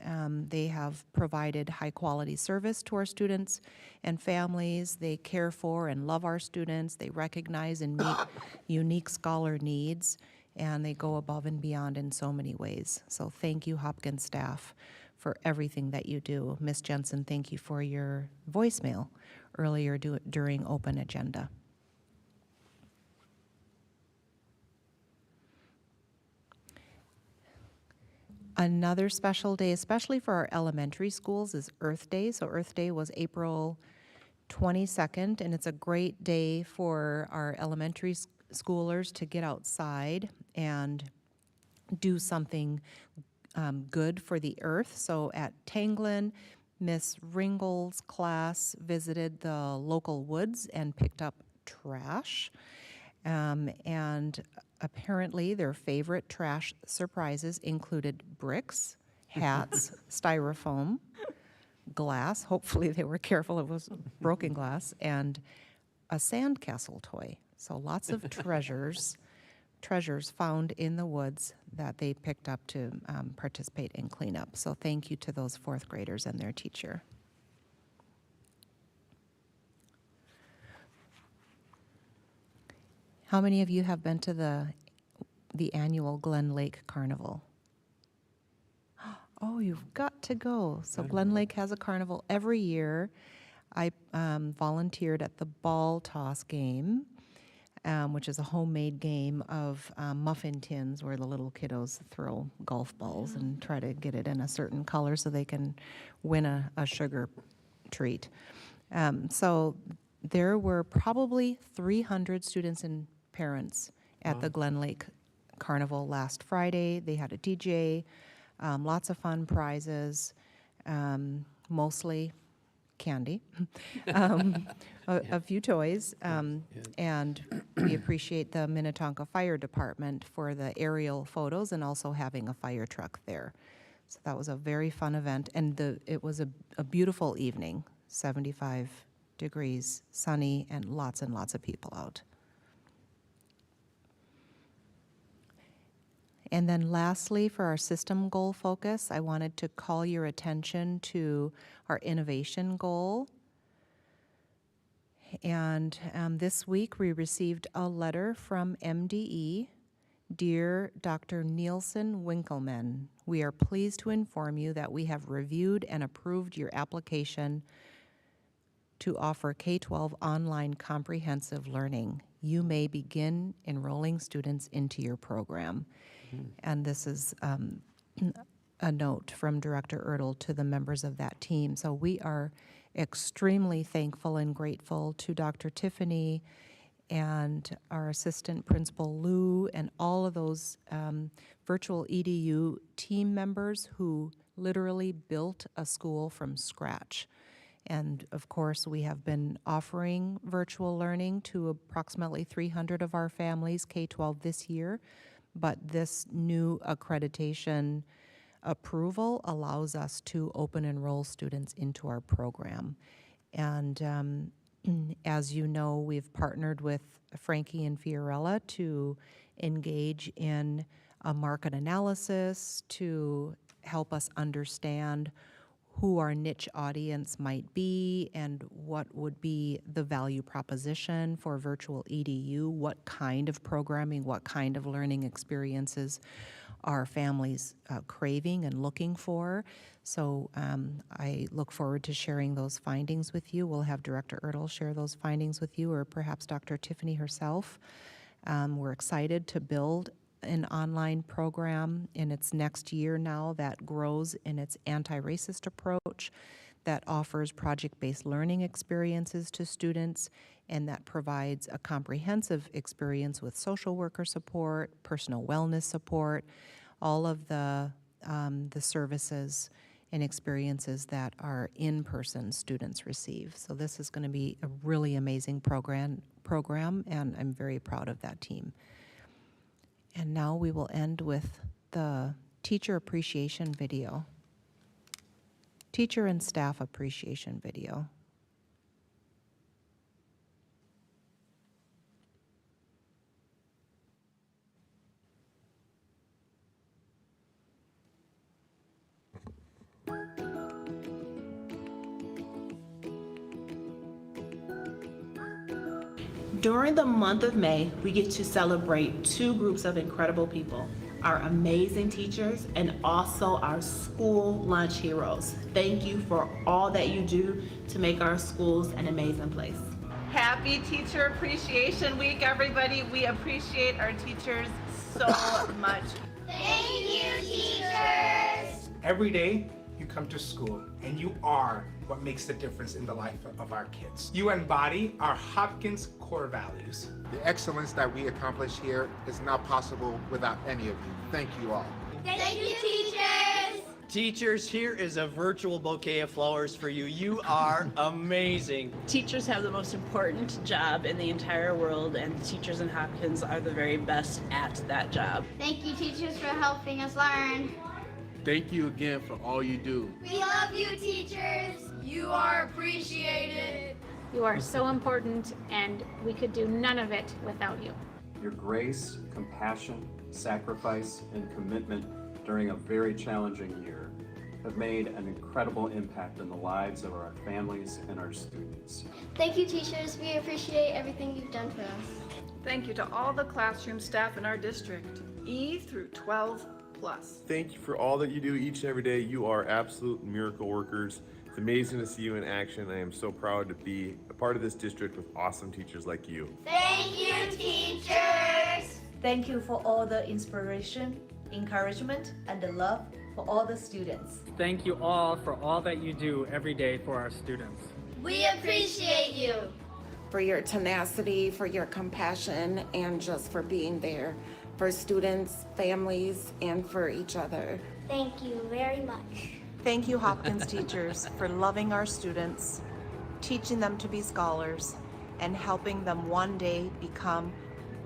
they have provided high-quality service to our students and families. They care for and love our students. They recognize and meet unique scholar needs, and they go above and beyond in so many ways. So thank you, Hopkins staff, for everything that you do. Ms. Jensen, thank you for your voicemail earlier during Open Agenda. Another special day, especially for our elementary schools, is Earth Day. So Earth Day was April 22nd, and it's a great day for our elementary schoolers to get outside and do something good for the earth. So at Tanglin, Miss Ringgold's class visited the local woods and picked up trash. And apparently their favorite trash surprises included bricks, hats, styrofoam, glass. Hopefully they were careful, it was broken glass, and a sandcastle toy. So lots of treasures found in the woods that they picked up to participate in cleanup. So thank you to those fourth graders and their teacher. How many of you have been to the annual Glen Lake Carnival? Oh, you've got to go. So Glen Lake has a carnival every year. I volunteered at the ball toss game, which is a homemade game of muffin tins where the little kiddos throw golf balls and try to get it in a certain color so they can win a sugar treat. So there were probably 300 students and parents at the Glen Lake Carnival last Friday. They had a DJ, lots of fun prizes, mostly candy, a few toys, and we appreciate the Minnetonka Fire Department for the aerial photos and also having a fire truck there. So that was a very fun event, and it was a beautiful evening, 75 degrees, sunny, and lots of people out. And then lastly, for our system goal focus, I wanted to call your attention to our innovation goal. And this week we received a letter from MDE. Dear Dr. Nielsen Winkleman, we are pleased to inform you that we have reviewed and approved your application to offer K-12 online comprehensive learning. You may begin enrolling students into your program. And this is a note from Director Ertl to the members of that team. So we are extremely thankful and grateful to Dr. Tiffany and our assistant principal Lou and all of those virtual EDU team members who literally built a school from scratch. And of course, we have been offering virtual learning to approximately 300 of our families, K-12 this year. But this new accreditation approval allows us to open enroll students into our program. And as you know, we've partnered with Frankie and Fiorella to engage in a market analysis to help us understand who our niche audience might be and what would be the value proposition for virtual EDU, what kind of programming, what kind of learning experiences are families craving and looking for. So I look forward to sharing those findings with you. We'll have Director Ertl share those findings with you, or perhaps Dr. Tiffany herself. We're excited to build an online program in its next year now that grows in its anti-racist approach, that offers project-based learning experiences to students, and that provides a comprehensive experience with social worker support, personal wellness support, all of the services and experiences that our in-person students receive. So this is going to be a really amazing program, and I'm very proud of that team. And now we will end with the teacher appreciation video. Teacher and staff appreciation video. During the month of May, we get to celebrate two groups of incredible people, our amazing teachers and also our school lunch heroes. Thank you for all that you do to make our schools an amazing place. Happy Teacher Appreciation Week, everybody. We appreciate our teachers so much. Thank you, teachers! Every day you come to school and you are what makes the difference in the life of our kids. You embody our Hopkins core values. The excellence that we accomplish here is not possible without any of you. Thank you all. Thank you, teachers! Teachers, here is a virtual bouquet of flowers for you. You are amazing. Teachers have the most important job in the entire world, and teachers in Hopkins are the very best at that job. Thank you, teachers, for helping us learn. Thank you again for all you do. We love you, teachers. You are appreciated. You are so important, and we could do none of it without you. Your grace, compassion, sacrifice, and commitment during a very challenging year have made an incredible impact in the lives of our families and our students. Thank you, teachers. We appreciate everything you've done for us. Thank you to all the classroom staff in our district, E through 12+. Thank you for all that you do each and every day. You are absolute miracle workers. It's amazing to see you in action. I am so proud to be a part of this district with awesome teachers like you. Thank you, teachers. Thank you for all the inspiration, encouragement, and the love for all the students. Thank you all for all that you do every day for our students. We appreciate you. For your tenacity, for your compassion, and just for being there for students, families, and for each other. Thank you very much. Thank you, Hopkins teachers, for loving our students, teaching them to be scholars, and helping them one day become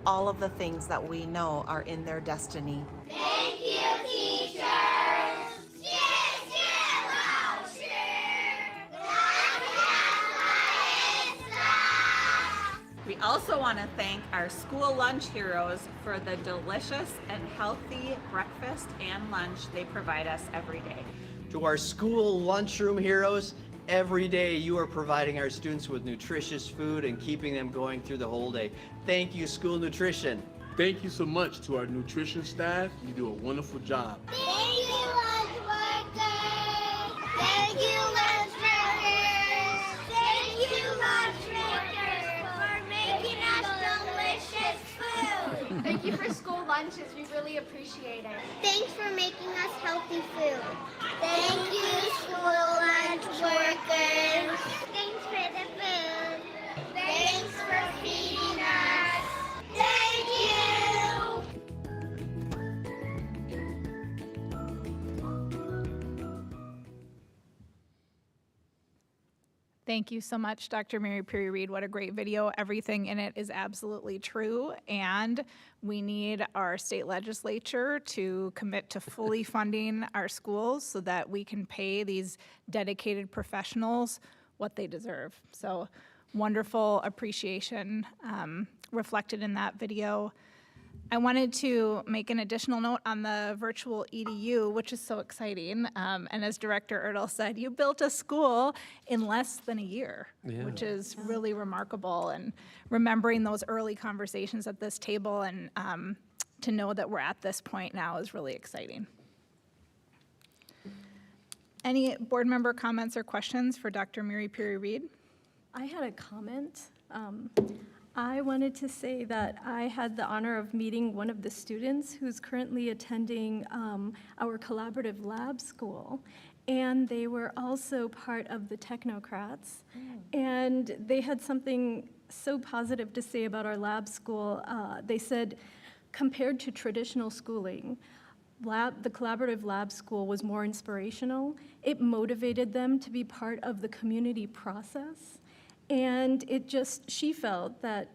all of the things that we know are in their destiny. Thank you, teachers. Yes, yeah, We also want to thank our school lunch heroes for the delicious and healthy breakfast and lunch they provide us every day. To our school lunchroom heroes, every day you are providing our students with nutritious food and keeping them going through the whole day. Thank you, School Nutrition. Thank you so much to our nutrition staff. You do a wonderful job. Thank you, lunch workers. Thank you, lunch workers. Thank you, lunch workers, for making us delicious food. Thank you for school lunches. We really appreciate it. Thanks for making us healthy food. Thank you, school lunch workers. Thanks for the food. Thanks for feeding us. Thank you. Thank you so much, Dr. Mary Perry Reed. What a great video. Everything in it is absolutely true. And we need our state legislature to commit to fully funding our schools so that we can pay these dedicated professionals what they deserve. So wonderful appreciation reflected in that video. I wanted to make an additional note on the virtual EDU, which is so exciting. And as Director Ertl said, you built a school in less than a year, which is really remarkable. And remembering those early conversations at this table and to know that we're at this point now is really exciting. Any board member comments or questions for Dr. Mary Perry Reed? I had a comment. I wanted to say that I had the honor of meeting one of the students who's currently attending our collaborative lab school. And they were also part of the technocrats. And they had something so positive to say about our lab school. They said, compared to traditional schooling, the collaborative lab school was more inspirational. It motivated them to be part of the community process. And she felt that,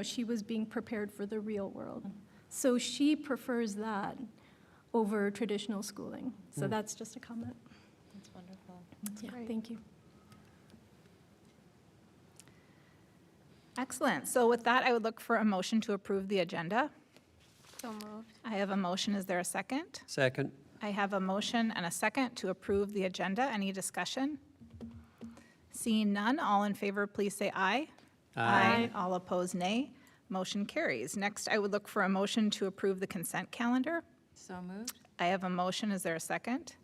she was being prepared for the real world. So she prefers that over traditional schooling. So that's just a comment. That's wonderful. That's great. Thank you. Excellent. So with that, I would look for a motion to approve the agenda. So moved. I have a motion. Is there a second? Second. I have a motion and a second to approve the agenda. Any discussion? Seeing none, all in favor, please say aye. Aye. All opposed, nay. Motion carries. Next, I would look for a motion to approve the consent calendar. So moved. I have a motion. Is there a second?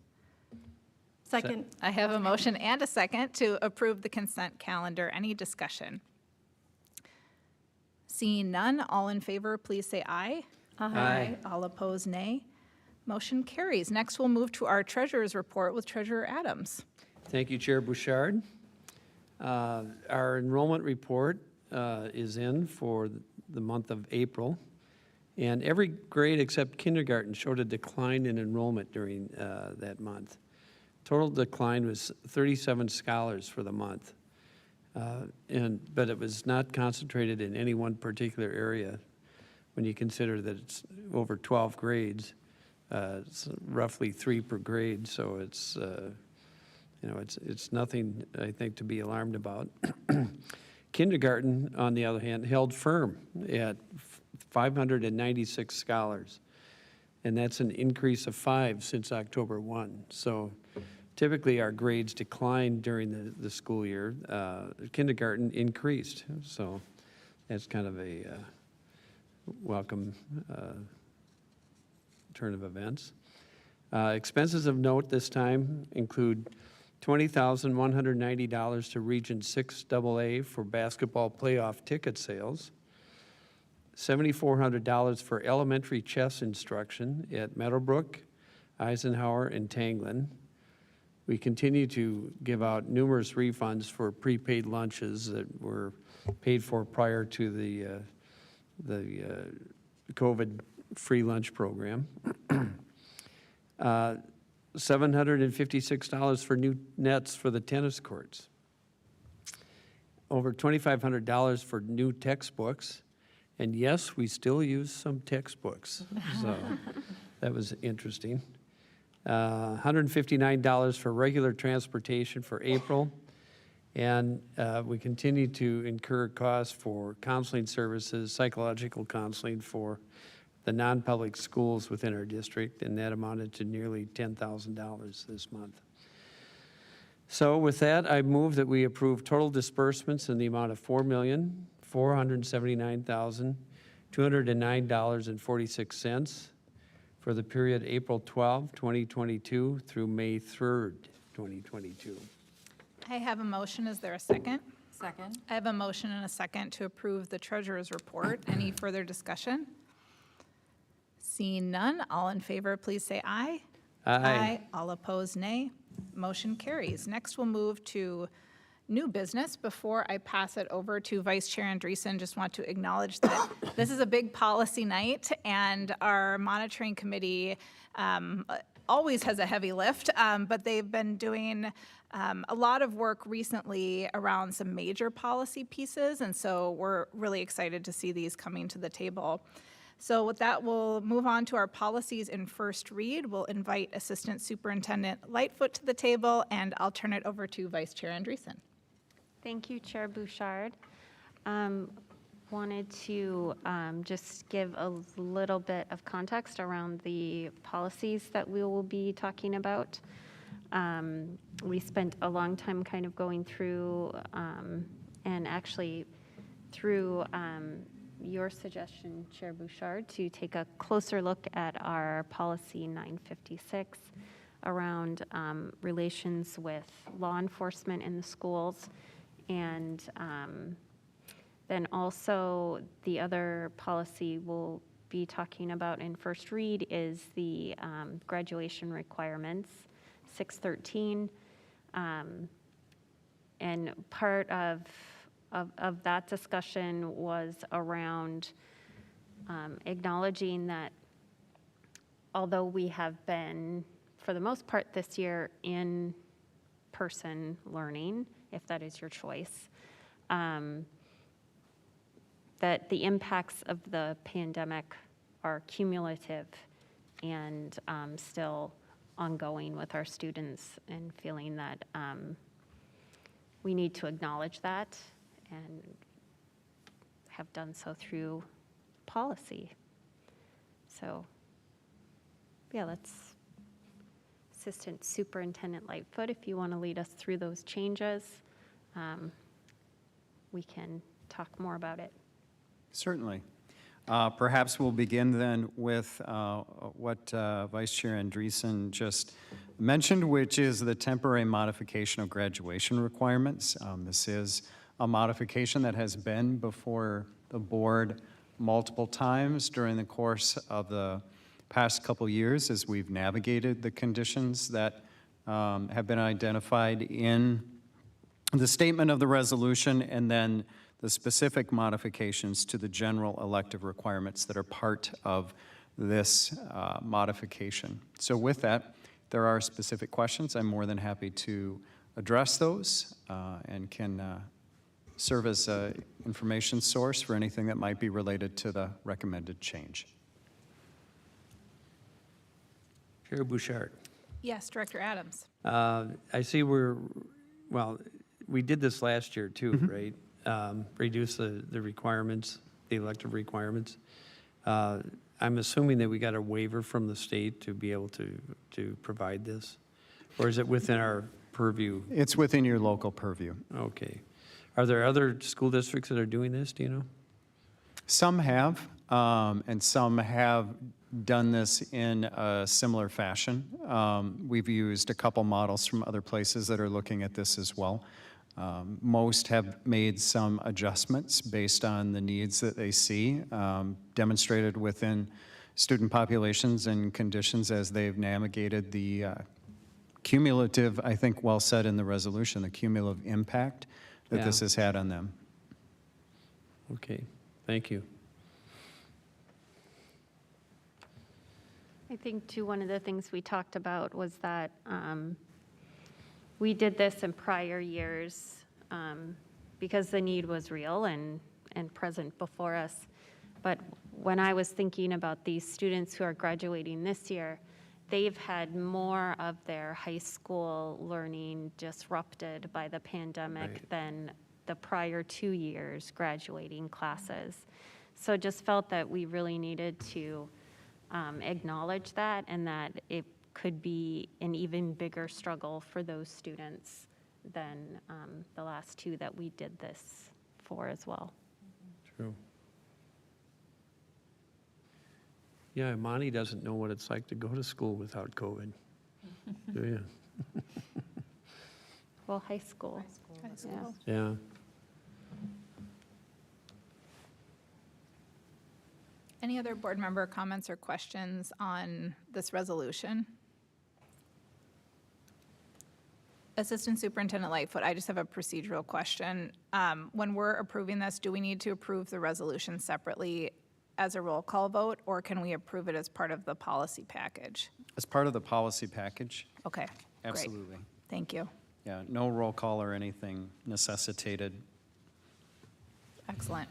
Second. I have a motion and a second to approve the consent calendar. Any discussion? Seeing none, all in favor, please say aye. Aye. All opposed, nay. Motion carries. Next, we'll move to our treasurer's report with Treasurer Adams. Thank you, Chair Bouchard. Our enrollment report is in for the month of April, and every grade except kindergarten showed a decline in enrollment during that month. Total decline was 37 scholars for the month, but it was not concentrated in any one particular area when you consider that it's over 12 grades. It's roughly 3 per grade, so it's, it's nothing, I think, to be alarmed about. Kindergarten, on the other hand, held firm at 596 scholars, and that's an increase of 5 since October 1. So typically, our grades declined during the school year. Kindergarten increased, so that's kind of a welcome turn of events. Expenses of note this time include $20,190 to Region 6 AA for basketball playoff ticket sales, $7,400 for elementary chess instruction at Meadowbrook, Eisenhower, and Tanglin. We continue to give out numerous refunds for prepaid lunches that were paid for prior to the COVID free lunch program. $756 for new nets for the tennis courts. Over $2,500 for new textbooks. And yes, we still use some textbooks, so that was interesting. $159 for regular transportation for April. And we continue to incur costs for counseling services, psychological counseling for the non-public schools within our district, and that amounted to nearly $10,000 this month. So with that, I move that we approve total disbursements in the amount of $4,479,209.46 for the period April 12, 2022 through May 3rd, 2022. I have a motion. Is there a second? Second. I have a motion and a second to approve the treasurer's report. Any further discussion? Seeing none, all in favor, please say aye. Aye. All opposed, nay. Motion carries. Next, we'll move to new business. Before I pass it over to Vice Chair Andreessen, just want to acknowledge that this is a big policy night, and our monitoring committee always has a heavy lift, but they've been doing a lot of work recently around some major policy pieces, and so we're really excited to see these coming to the table. So with that, we'll move on to our policies in first read. We'll invite Assistant Superintendent Lightfoot to the table, and I'll turn it over to Vice Chair Andreessen. Thank you, Chair Bouchard. Wanted to just give a little bit of context around the policies that we will be talking about. We spent a long time kind of going through and actually through your suggestion, Chair Bouchard, to take a closer look at our policy 956 around relations with law enforcement in the schools. And then also the other policy we'll be talking about in first read is the graduation requirements, 613. And part of that discussion was around acknowledging that although we have been, for the most part this year, in person learning, if that is your choice, that the impacts of the pandemic are cumulative and still ongoing with our students, and feeling that we need to acknowledge that and have done so through policy. So, yeah, let's, Assistant Superintendent Lightfoot, if you want to lead us through those changes, we can talk more about it. Certainly. Perhaps we'll begin then with what Vice Chair Andreessen just mentioned, which is the temporary modification of graduation requirements. This is a modification that has been before the board multiple times during the course of the past couple years as we've navigated the conditions that have been identified in the statement of the resolution, and then the specific modifications to the general elective requirements that are part of this modification. So with that, there are specific questions. I'm more than happy to address those and can serve as an information source for anything that might be related to the recommended change. Chair Bouchard. Yes, Director Adams. I see we did this last year too, right? Reduce the requirements, the elective requirements. I'm assuming that we got a waiver from the state to be able to provide this? Or is it within our purview? It's within your local purview. Okay. Are there other school districts that are doing this, do you know? Some have, and some have done this in a similar fashion. We've used a couple models from other places that are looking at this as well. Most have made some adjustments based on the needs that they see, demonstrated within student populations and conditions as they've navigated the cumulative, I think well said in the resolution, the cumulative impact that this has had on them. Okay, thank you. I think too, one of the things we talked about was that we did this in prior years because the need was real and present before us. But when I was thinking about these students who are graduating this year, they've had more of their high school learning disrupted by the pandemic than the prior 2 years graduating classes. So just felt that we really needed to acknowledge that, and that it could be an even bigger struggle for those students than the last 2 that we did this for as well. True. Yeah, Imani doesn't know what it's like to go to school without COVID, do you? Well, high school. High school. Yeah. Any other board member comments or questions on this resolution? Assistant Superintendent Lightfoot, I just have a procedural question. When we're approving this, do we need to approve the resolution separately as a roll call vote, or can we approve it as part of the policy package? As part of the policy package, Okay, great. absolutely. Thank you. Yeah, no roll call or anything necessitated. Excellent.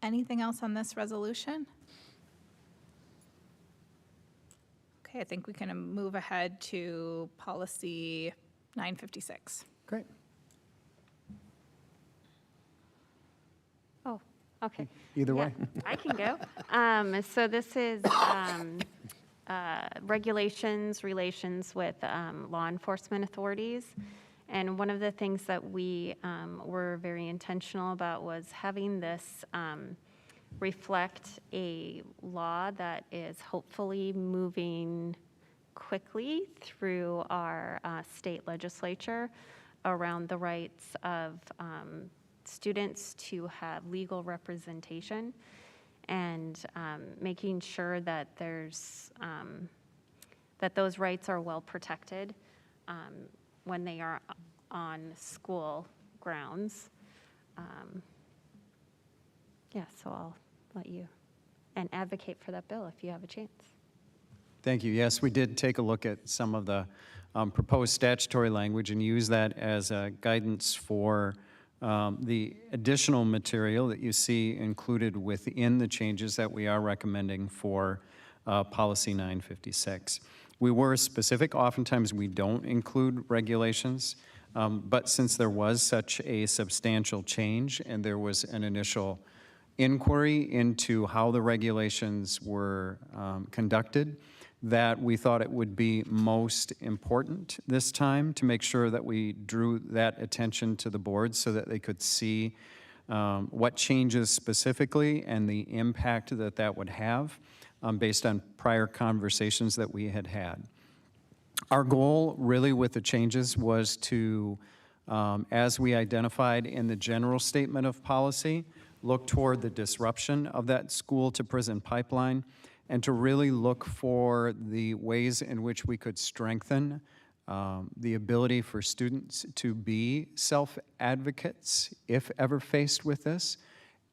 Anything else on this resolution? Okay, I think we can move ahead to policy 956. Great. Oh, okay. Either Yeah, way. I can go. So this is regulations, relations with law enforcement authorities. And one of the things that we were very intentional about was having this reflect a law that is hopefully moving quickly through our state legislature around the rights of students to have legal representation, and making sure that there's that those rights are well protected when they are on school grounds. Yeah, so I'll let you and advocate for that bill if you have a chance. Thank you. Yes, we did take a look at some of the proposed statutory language and use that as a guidance for the additional material that you see included within the changes that we are recommending for Policy 956. We were specific. Oftentimes we don't include regulations, but since there was such a substantial change and there was an initial inquiry into how the regulations were conducted, that we thought it would be most important this time to make sure that we drew that attention to the board so that they could see what changes specifically and the impact that that would have based on prior conversations that we had had. Our goal really with the changes was to, as we identified in the general statement of policy, look toward the disruption of that school to prison pipeline and to really look for the ways in which we could strengthen the ability for students to be self-advocates if ever faced with this,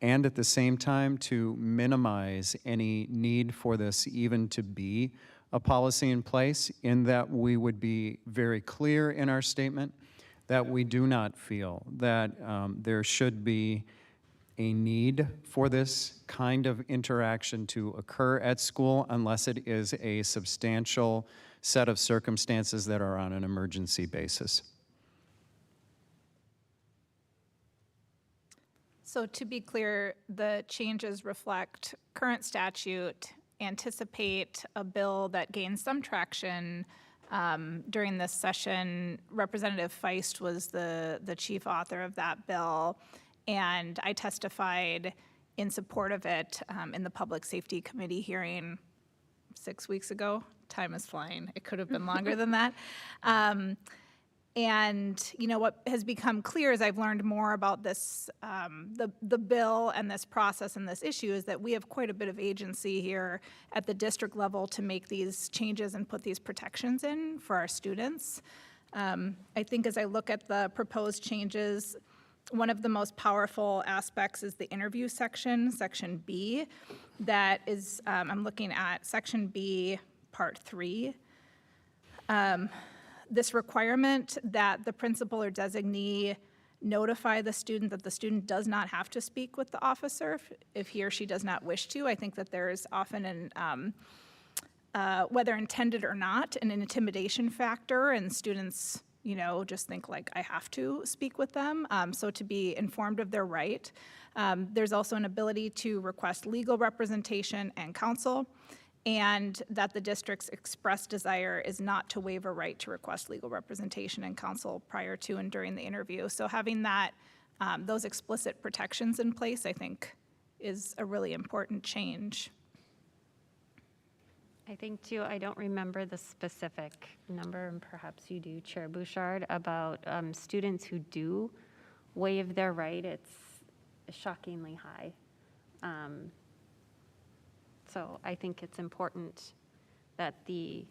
and at the same time to minimize any need for this even to be a policy in place, in that we would be very clear in our statement that we do not feel that there should be a need for this kind of interaction to occur at school unless it is a substantial set of circumstances that are on an emergency basis. So to be clear, the changes reflect current statute, anticipate a bill that gains some traction. During this session, Representative Feist was the chief author of that bill, and I testified in support of it in the Public Safety Committee hearing 6 weeks ago. Time is flying. It could have been longer than that. And you know what has become clear as I've learned more about this, the bill and this process and this issue, is that we have quite a bit of agency here at the district level to make these changes and put these protections in for our students. I think as I look at the proposed changes, one of the most powerful aspects is the interview section, Section B. That is, I'm looking at Section B, Part 3. This requirement that the principal or designee notify the student that the student does not have to speak with the officer if he or she does not wish to. I think that there's often an, whether intended or not, an intimidation factor, and students, you know, just think like, I have to speak with them. So to be informed of their right. There's also an ability to request legal representation and counsel, and that the district's express desire is not to waive a right to request legal representation and counsel prior to and during the interview. So having that, those explicit protections in place, I think, is a really important change. I think too, I don't remember the specific number, and perhaps you do, Chair Bouchard, about students who do waive their right. It's shockingly high. So I think it's important that the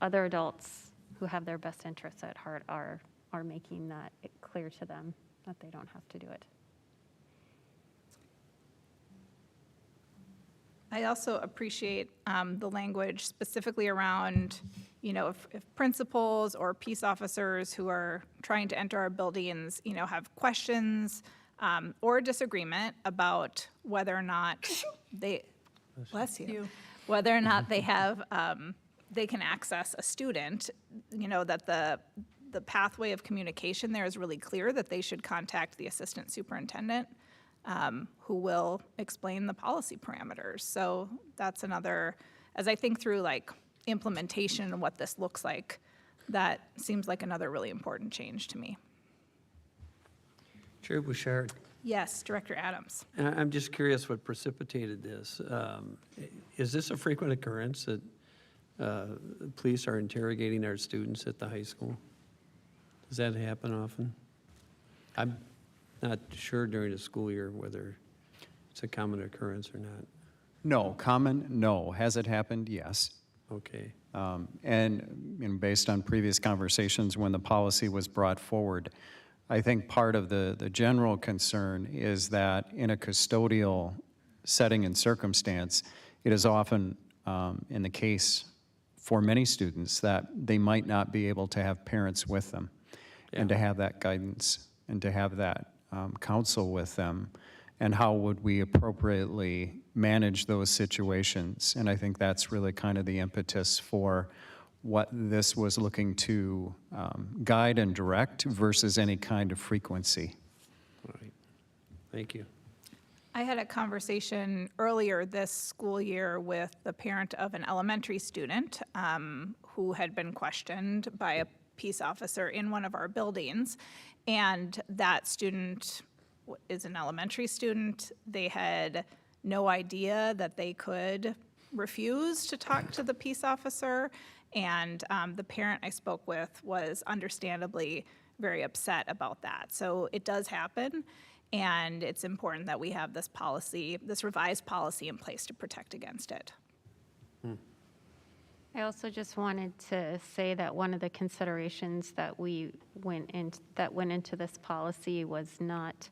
other adults who have their best interests at heart are making that clear to them, that they don't have to do it. I also appreciate the language specifically around, you know, if principals or peace officers who are trying to enter our buildings, you know, have questions or disagreement about whether or not they, bless you, whether or not they have, they can access a student, you know, that the pathway of communication there is really clear, that they should contact the assistant superintendent, who will explain the policy parameters. So that's another, as I think through like implementation and what this looks like, that seems like another really important change to me. Chair Bouchard. Yes, Director Adams. I'm just curious what precipitated this. Is this a frequent occurrence that police are interrogating our students at the high school? Does that happen often? I'm not sure during the school year whether it's a common occurrence or not. No, common, no. Has it happened? Yes. Okay. And you know, based on previous conversations when the policy was brought forward, I think part of the general concern is that in a custodial setting and circumstance, it is often in the case for many students that they might not be able to have parents with them, and to have that guidance and to have that counsel with them, and how would we appropriately manage those situations. And I think that's really kind of the impetus for what this was looking to guide and direct versus any kind of frequency. All right. Thank you. I had a conversation earlier this school year with the parent of an elementary student who had been questioned by a peace officer in one of our buildings. And that student is an elementary student. They had no idea that they could refuse to talk to the peace officer. And the parent I spoke with was understandably very upset about that. So it does happen, and it's important that we have this policy, this revised policy in place to protect against it. I also just wanted to say that one of the considerations that went into this policy was not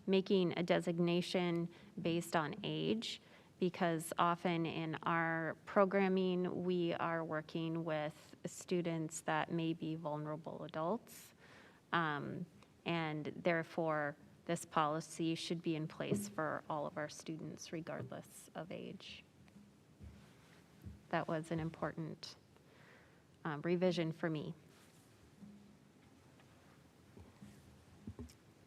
making a designation based on age, because often in our programming, we are working with students that may be vulnerable adults, and therefore this policy should be in place for all of our students regardless of age. That was an important revision for me.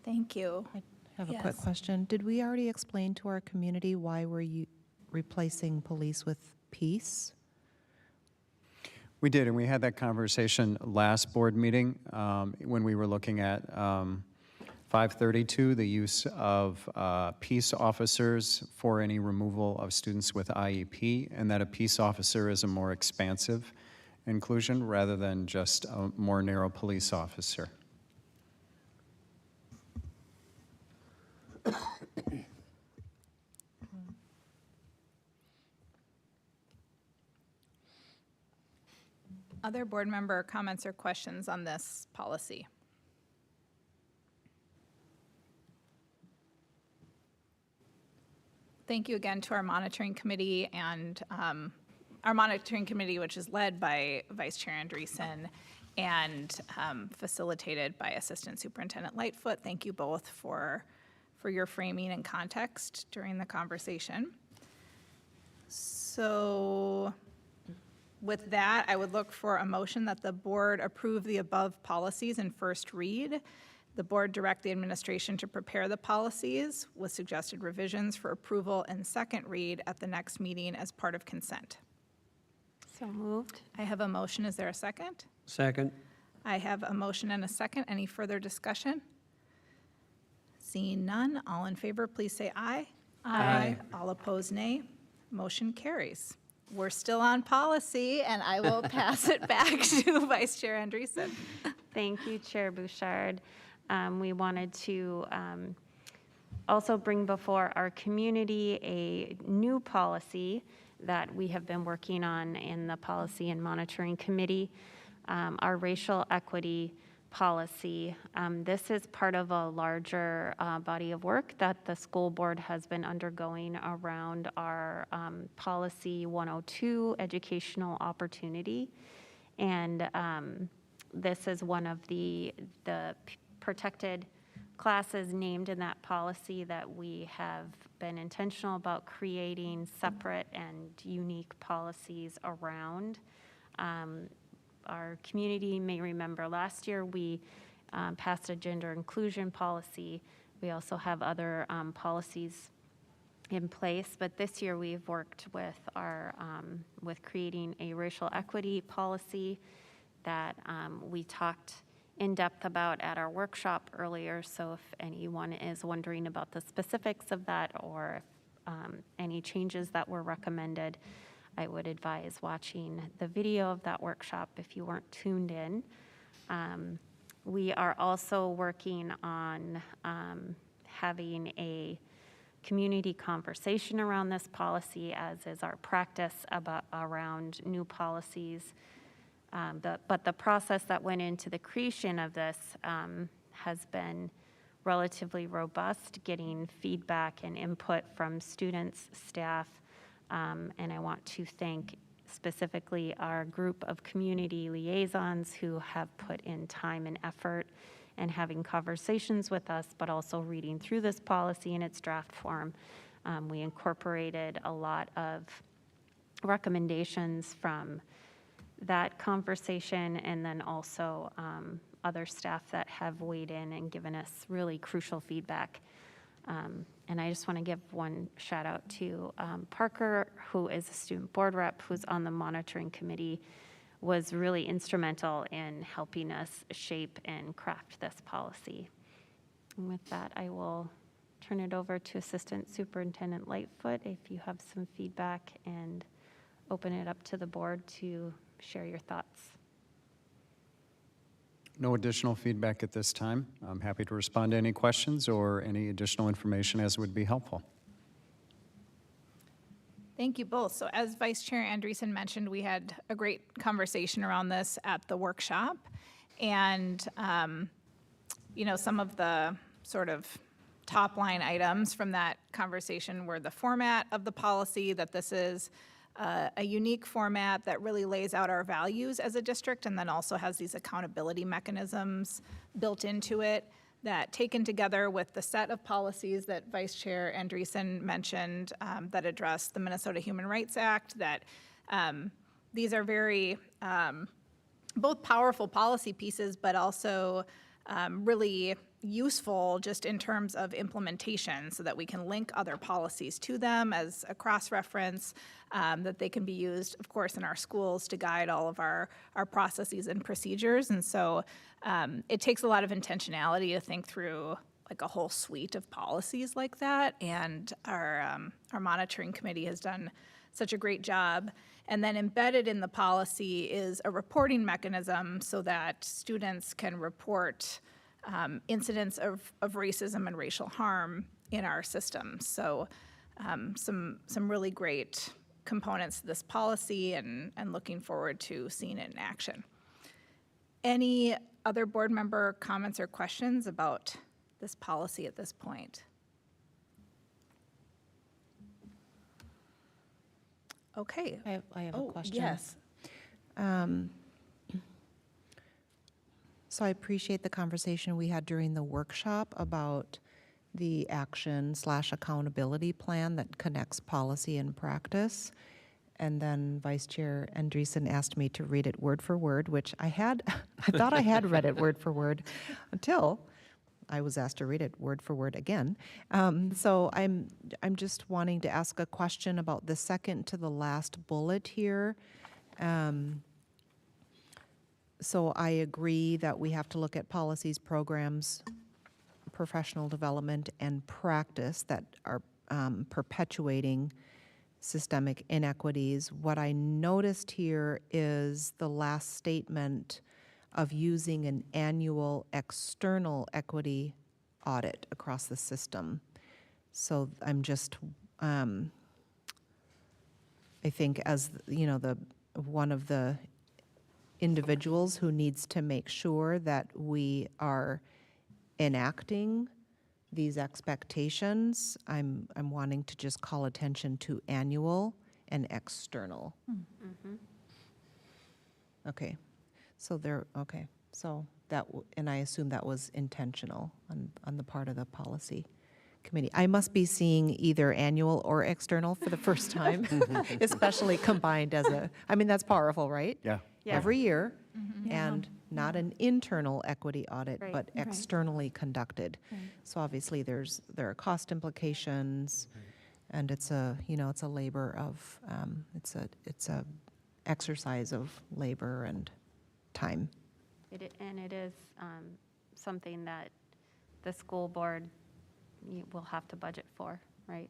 Thank you. I have a quick Yes. question. Did we already explain to our community why we're replacing police with peace? We did, and we had that conversation last board meeting when we were looking at 532, the use of peace officers for any removal of students with IEP, and that a peace officer is a more expansive inclusion rather than just a more narrow police officer. Other board member comments or questions on this policy? Thank you again to our monitoring committee and our monitoring committee, which is led by Vice Chair Andreessen and facilitated by Assistant Superintendent Lightfoot. Thank you both for your framing and context during the conversation. So with that, I would look for a motion that the board approve the above policies in first read. The board direct the administration to prepare the policies with suggested revisions for approval in second read at the next meeting as part of consent. So moved. I have a motion. Is there a second? Second. I have a motion and a second. Any further discussion? Seeing none, all in favor, please say aye. Aye. All opposed, nay. Motion carries. We're still on policy, and I will pass it back to Vice Chair Andreessen. Thank you, Chair Bouchard. We wanted to also bring before our community a new policy that we have been working on in the Policy and Monitoring Committee, our racial equity policy. This is part of a larger body of work that the school board has been undergoing around our Policy 102, educational opportunity. And this is one of the protected classes named in that policy that we have been intentional about creating separate and unique policies around. Our community may remember last year we passed a gender inclusion policy. We also have other policies in place, but this year we've worked with our with creating a racial equity policy that we talked in depth about at our workshop earlier. So if anyone is wondering about the specifics of that or if, any changes that were recommended, I would advise watching the video of that workshop if you weren't tuned in. We are also working on having a community conversation around this policy, as is our practice around new policies. But the process that went into the creation of this has been relatively robust, getting feedback and input from students, staff, and I want to thank specifically our group of community liaisons who have put in time and effort and having conversations with us, but also reading through this policy in its draft form. We incorporated a lot of recommendations from that conversation, and then also other staff that have weighed in and given us really crucial feedback. And I just want to give one shout out to Parker, who is a student board rep, who's on the monitoring committee, was really instrumental in helping us shape and craft this policy. And with that, I will turn it over to Assistant Superintendent Lightfoot if you have some feedback, and open it up to the board to share your thoughts. No additional feedback at this time. I'm happy to respond to any questions or any additional information as would be helpful. Thank you both. So as Vice Chair Andreessen mentioned, we had a great conversation around this at the workshop. And, you know, some of the sort of top line items from that conversation were the format of the policy, that this is a unique format that really lays out our values as a district and then also has these accountability mechanisms built into it, that taken together with the set of policies that Vice Chair Andreessen mentioned that address the Minnesota Human Rights Act, that these are very both powerful policy pieces, but also really useful just in terms of implementation so that we can link other policies to them as a cross-reference, that they can be used, of course, in our schools to guide all of our processes and procedures. And so it takes a lot of intentionality to think through like a whole suite of policies like that. And our monitoring committee has done such a great job. And then embedded in the policy is a reporting mechanism so that students can report incidents of racism and racial harm in our system. So some really great components to this policy, and looking forward to seeing it in action. Any other board member comments or questions about this policy at this point? Okay. I have a question. Yes. So I appreciate the conversation we had during the workshop about the action/accountability plan that connects policy and practice. And then Vice Chair Andreessen asked me to read it word for word, which I thought I had read it word for word until I was asked to read it word for word again. So I'm just wanting to ask a question about the second to the last bullet here. So I agree that we have to look at policies, programs, professional development, and practice that are perpetuating systemic inequities. What I noticed here is the last statement of using an annual external equity audit across the system. So I'm just, I think as, one of the individuals who needs to make sure that we are enacting these expectations, I'm wanting to just call attention to annual and external. Okay, so so that, and I assume that was intentional on the part of the policy committee. I must be seeing either annual or external for the first time, especially combined as that's powerful, right? Yeah. Every year, and not an internal equity audit, Right. but externally conducted. So obviously there are cost implications, and it's a labor of, it's a exercise of labor and time. It is something that the school board will have to budget for, right?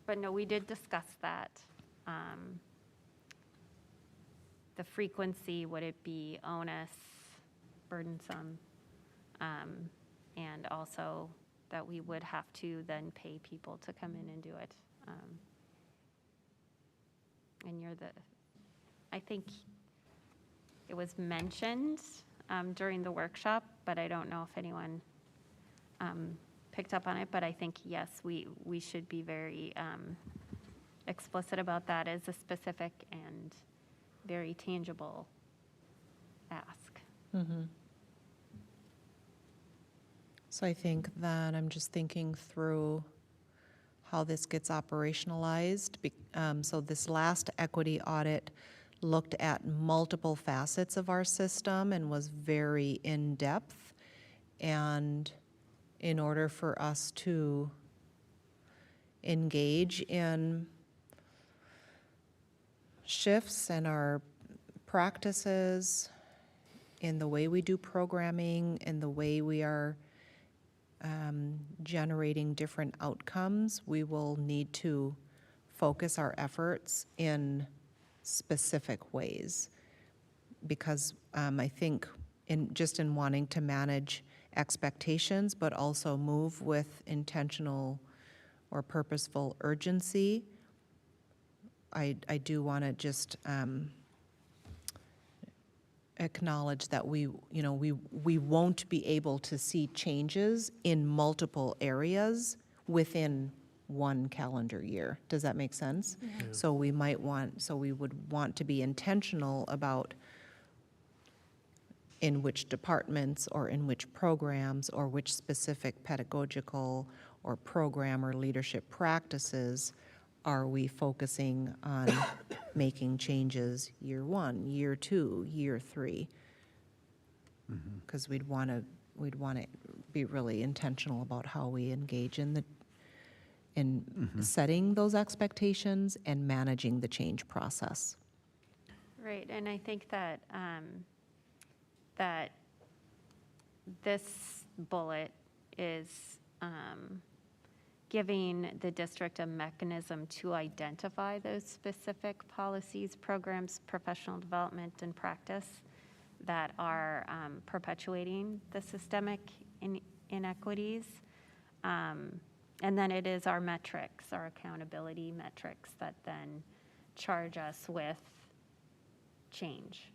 But no, we did discuss that. The frequency, would it be onus, burdensome? And also that we would have to then pay people to come in and do it. And I think it was mentioned during the workshop, but I don't know if anyone picked up on it, but I think, yes, we should be very explicit about that as a specific and very tangible ask. So I think that I'm just thinking through how this gets operationalized. So this last equity audit looked at multiple facets of our system and was very in-depth. And in order for us to engage in shifts in our practices, in the way we do programming, in the way we are generating different outcomes, we will need to focus our efforts in specific ways. Because I think in wanting to manage expectations, but also move with intentional or purposeful urgency, I do want to just acknowledge that we won't be able to see changes in multiple areas within one calendar year. Does that make sense? So we would want to be intentional about in which departments or in which programs or which specific pedagogical or program or leadership practices are we focusing on making changes year 1, year 2, year 3? Because we'd want to be really intentional about how we engage in setting those expectations and managing the change process. Right, and I think that that this bullet is giving the district a mechanism to identify those specific policies, programs, professional development, and practice that are perpetuating the systemic inequities. And then it is our metrics, our accountability metrics, that then charge us with change.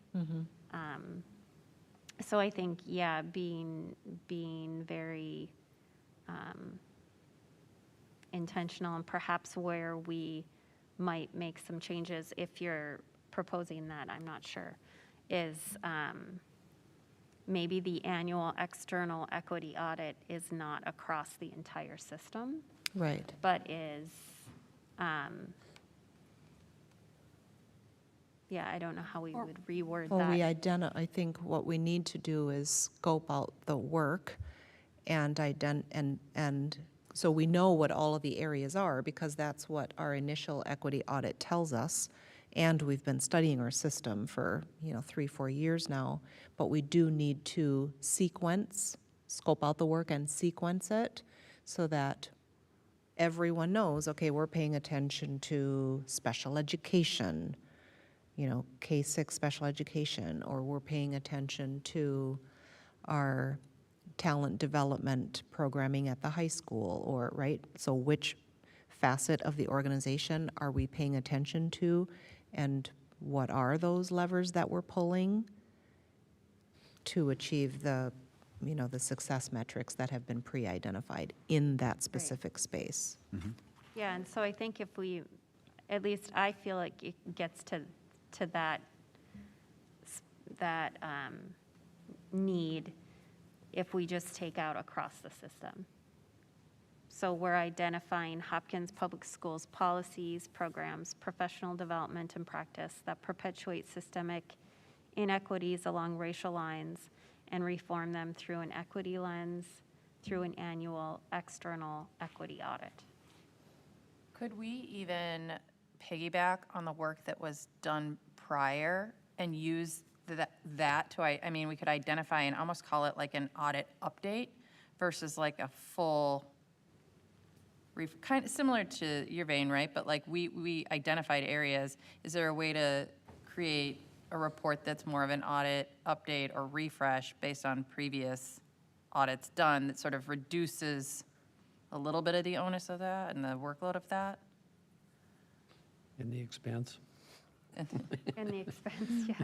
So I think, yeah, being very intentional, and perhaps where we might make some changes, if you're proposing that, I'm not sure, is maybe the annual external equity audit is not across the entire system, Right. but is, yeah, I don't know how we would reword Well, that. I think what we need to do is scope out the work and so we know what all of the areas are, because that's what our initial equity audit tells us. And we've been studying our system for, 3-4 years now, but we do need to scope out the work and sequence it so that everyone knows, okay, we're paying attention to special education, K-6 special education, or we're paying attention to our talent development programming at the high school, or, right? So which facet of the organization are we paying attention to, and what are those levers that we're pulling to achieve the success metrics that have been pre-identified in that specific space? Yeah, and so I think if we, at least I feel like it gets to that need if we just take out across the system. So we're identifying Hopkins Public Schools policies, programs, professional development, and practice that perpetuate systemic inequities along racial lines and reform them through an equity lens, through an annual external equity audit. Could we even piggyback on the work that was done prior and use that to, I mean, we could identify and almost call it like an audit update versus like a full, kind of similar to your vein, right? But like we identified areas. Is there a way to create a report that's more of an audit update or refresh based on previous audits done that sort of reduces a little bit of the onus of that and the workload of that? In the expense. And the expense, yeah.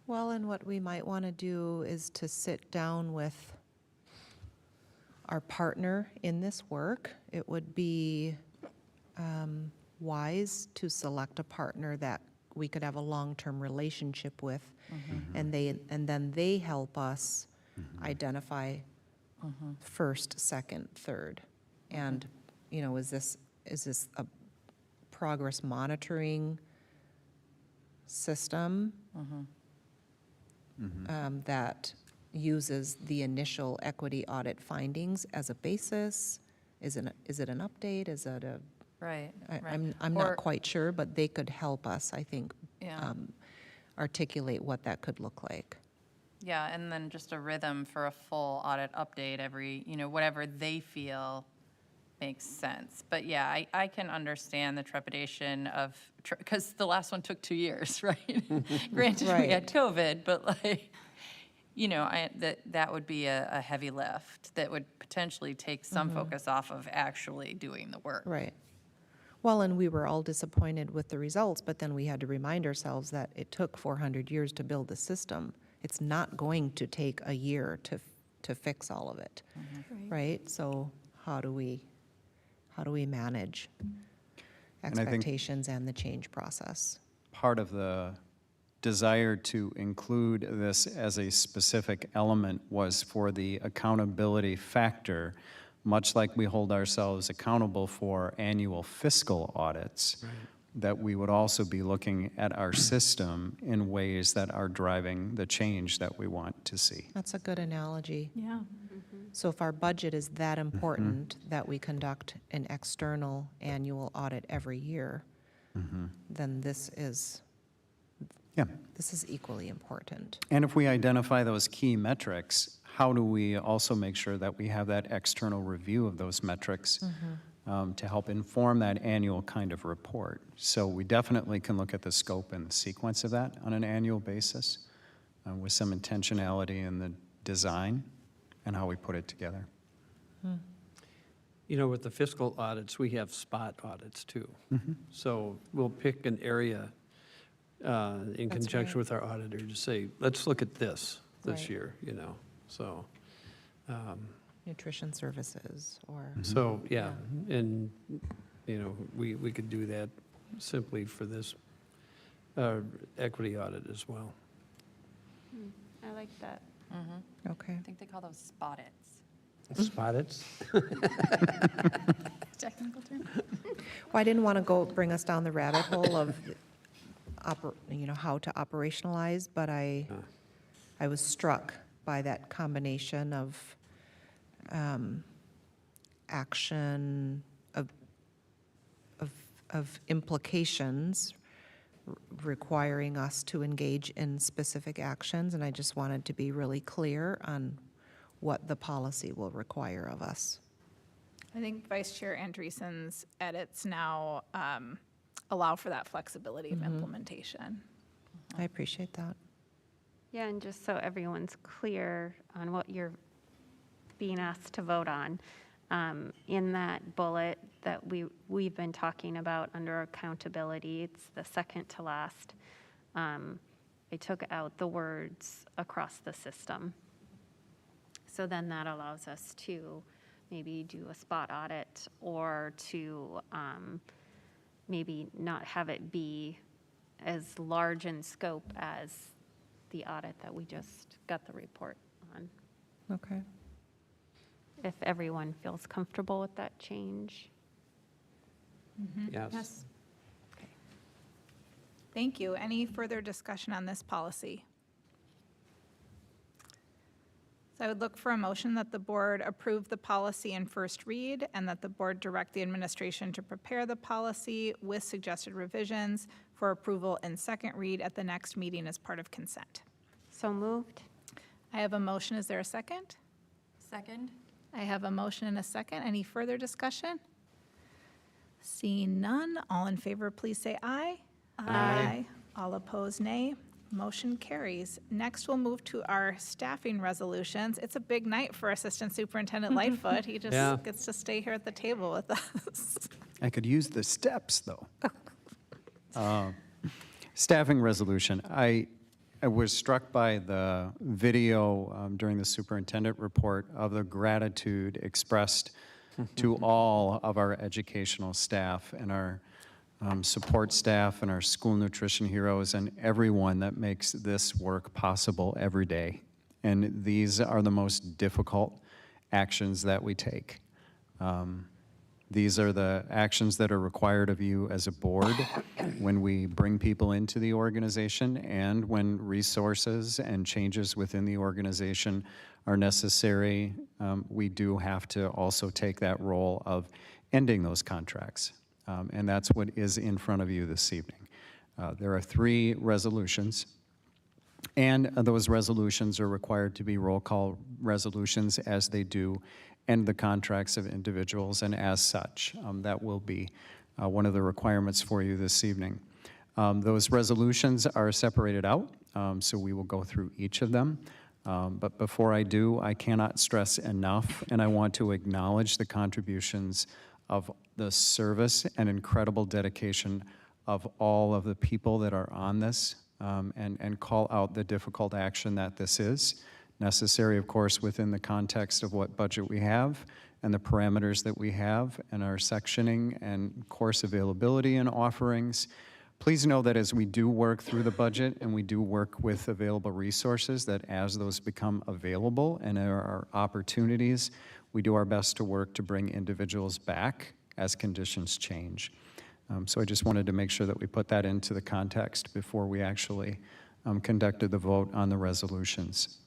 Well, and what we might want to do is to sit down with our partner in this work. It would be wise to select a partner that we could have a long-term relationship with, and then they help us identify first, second, third. And, is this a progress monitoring system that uses the initial equity audit findings as a basis? Is it an update? Is it a? Right. I'm not quite sure, but they could help us, I think, articulate what that could look like. Yeah, and then just a rhythm for a full audit update every, whatever they feel makes sense. But yeah, I can understand the trepidation of, because the last one took 2 years, right? Granted, we had COVID, but like, that would be a heavy lift that would potentially take some focus off of actually doing the work. Right. Well, and we were all disappointed with the results, but then we had to remind ourselves that it took 400 years to build the system. It's not going to take a year to fix all of it, right? So how do we manage expectations and the change process? Part of the desire to include this as a specific element was for the accountability factor, much like we hold ourselves accountable for annual fiscal audits, that we would also be looking at our system in ways that are driving the change that we want to see. That's a good analogy. Yeah. So if our budget is that important that we conduct an external annual audit every year, then this is equally important. And if we identify those key metrics, how do we also make sure that we have that external review of those metrics to help inform that annual kind of report? So we definitely can look at the scope and the sequence of that on an annual basis with some intentionality in the design and how we put it together. You know, with the fiscal audits, we have spot audits too. So we'll pick an area in conjunction with our auditor to say, let's look at this year, you know, so. Nutrition services or. So, yeah, and, you know, we could do that simply for this equity audit as well. I like that. Okay. I think they call those spotits. Spotits? Technical term. Well, I didn't want to bring us down the rabbit hole of, how to operationalize, but I was struck by that combination of action, of implications requiring us to engage in specific actions, and I just wanted to be really clear on what the policy will require of us. I think Vice Chair Andreessen's edits now allow for that flexibility of implementation. I appreciate that. Yeah, and just so everyone's clear on what you're being asked to vote on, in that bullet that we've been talking about under accountability, it's the second to last, I took out the words across the system. So then that allows us to maybe do a spot audit or to maybe not have it be as large in scope as the audit that we just got the report on. Okay. If everyone feels comfortable with that change. Yes. Okay. Thank you. Any further discussion on this policy? So I would look for a motion that the board approve the policy in first read and that the board direct the administration to prepare the policy with suggested revisions for approval in second read at the next meeting as part of consent. So moved. I have a motion. Is there a second? Second? I have a motion and a second. Any further discussion? Seeing none, all in favor, please say aye. Aye. All opposed, nay. Motion carries. Next, we'll move to our staffing resolutions. It's a big night for Assistant Superintendent Lightfoot. He just gets to stay here at the table with us. I could use the steps, though. Staffing resolution. I was struck by the video during the superintendent report of the gratitude expressed to all of our educational staff and our support staff and our school nutrition heroes and everyone that makes this work possible every day. And these are the most difficult actions that we take. These are the actions that are required of you as a board when we bring people into the organization and when resources and changes within the organization are necessary. We do have to also take that role of ending those contracts. And that's what is in front of you this evening. There are 3 resolutions, and those resolutions are required to be roll call resolutions as they do end the contracts of individuals, and as such, that will be one of the requirements for you this evening. Those resolutions are separated out, so we will go through each of them. But before I do, I cannot stress enough, and I want to acknowledge the contributions of the service and incredible dedication of all of the people that are on this, and call out the difficult action that this is. Necessary, of course, within the context of what budget we have and the parameters that we have and our sectioning and course availability and offerings. Please know that as we do work through the budget and we do work with available resources, that as those become available and there are opportunities, we do our best to work to bring individuals back as conditions change. So I just wanted to make sure that we put that into the context before we actually conducted the vote on the resolutions.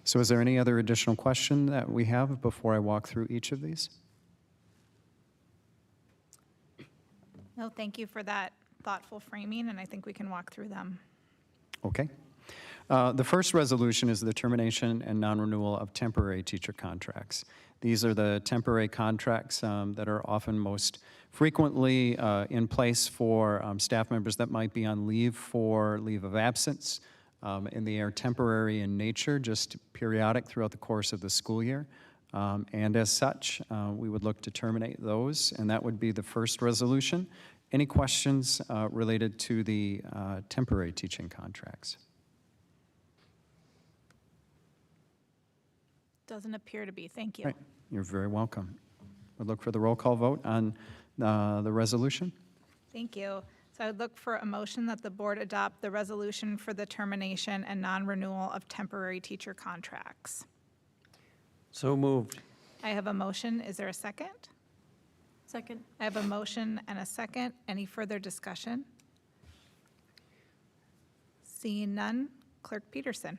So is there any other additional question that we have before I walk through each of these? No, thank you for that thoughtful framing, and I think we can walk through them. Okay. The first resolution is the termination and non-renewal of temporary teacher contracts. These are the temporary contracts that are often most frequently in place for staff members that might be on leave for leave of absence, and they are temporary in nature, just periodic throughout the course of the school year. And as such, we would look to terminate those, and that would be the first resolution. Any questions related to the temporary teaching contracts? Doesn't appear to be. Thank you. Right. You're very welcome. We'll look for the roll call vote on the resolution. Thank you. So I would look for a motion that the board adopt the resolution for the termination and non-renewal of temporary teacher contracts. So moved. I have a motion. Is there a second? Second. I have a motion and a second. Any further discussion? Seeing none, Clerk Peterson.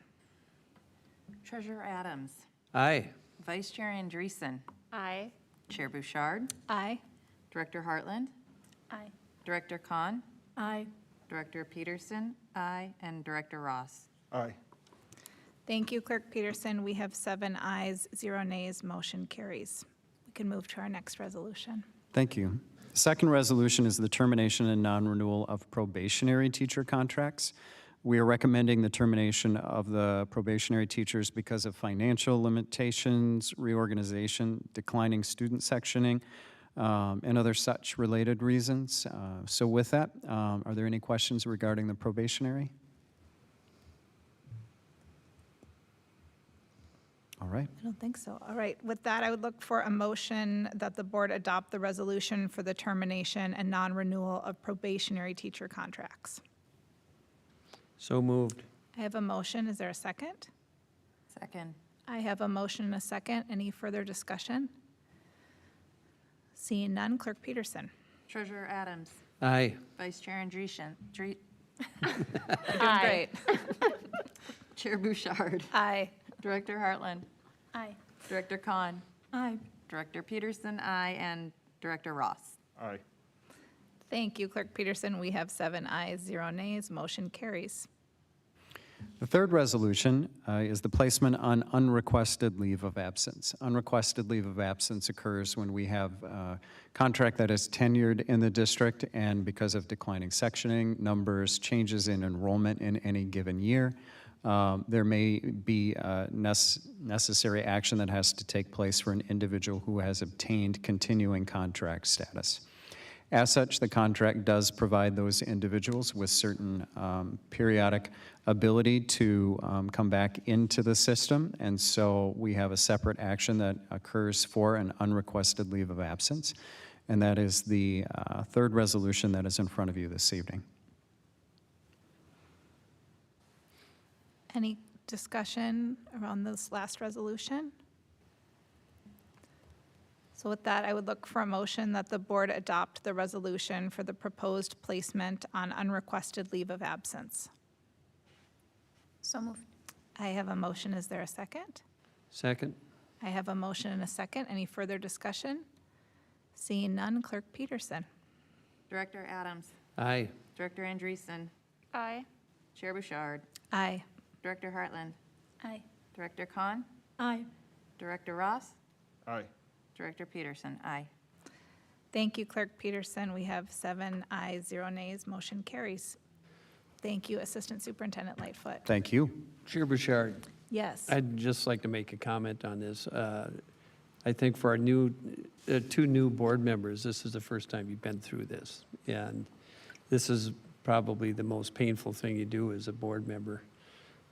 Treasurer Adams. Aye. Vice Chair Andreessen. Aye. Chair Bouchard. Aye. Director Hartland. Aye. Director Kahn. Aye. Director Peterson. Aye. And Director Ross. Aye. Thank you, Clerk Peterson. We have 7 ayes, 0 nays. Motion carries. We can move to our next resolution. Thank you. The second resolution is the termination and non-renewal of probationary teacher contracts. We are recommending the termination of the probationary teachers because of financial limitations, reorganization, declining student sectioning, and other such related reasons. So with that, are there any questions regarding the probationary? All right. I don't think so. All right. With that, I would look for a motion that the board adopt the resolution for the termination and non-renewal of probationary teacher contracts. So moved. I have a motion. Is there a second? Second. I have a motion and a second. Any further discussion? Seeing none, Clerk Peterson. Treasurer Adams. Aye. Vice Chair Andreessen. You're Doing great. Chair Bouchard. Aye. Director Hartland. Aye. Director Kahn. Aye. Director Peterson. Aye. And Director Ross. Aye. Thank you, Clerk Peterson. We have 7 ayes, 0 nays. Motion carries. The third resolution is the placement on unrequested leave of absence. Unrequested leave of absence occurs when we have a contract that is tenured in the district, and because of declining sectioning, numbers, changes in enrollment in any given year, there may be necessary action that has to take place for an individual who has obtained continuing contract status. As such, the contract does provide those individuals with certain periodic ability to come back into the system, and so we have a separate action that occurs for an unrequested leave of absence, and that is the third resolution that is in front of you this evening. Any discussion around this last resolution? So with that, I would look for a motion that the board adopt the resolution for the proposed placement on unrequested leave of absence. So moved. I have a motion. Is there a second? Second. I have a motion and a second. Any further discussion? Seeing none, Clerk Peterson. Director Adams. Aye. Director Andreessen. Aye. Chair Bouchard. Aye. Director Hartland. Aye. Director Kahn. Aye. Director Ross. Aye. Director Peterson. Aye. Thank you, Clerk Peterson. We have 7 ayes, 0 nays. Motion carries. Thank you, Assistant Superintendent Lightfoot. Thank you. Chair Bouchard. Yes. I'd just like to make a comment on this. I think for our two new board members, this is the first time you've been through this. And this is probably the most painful thing you do as a board member.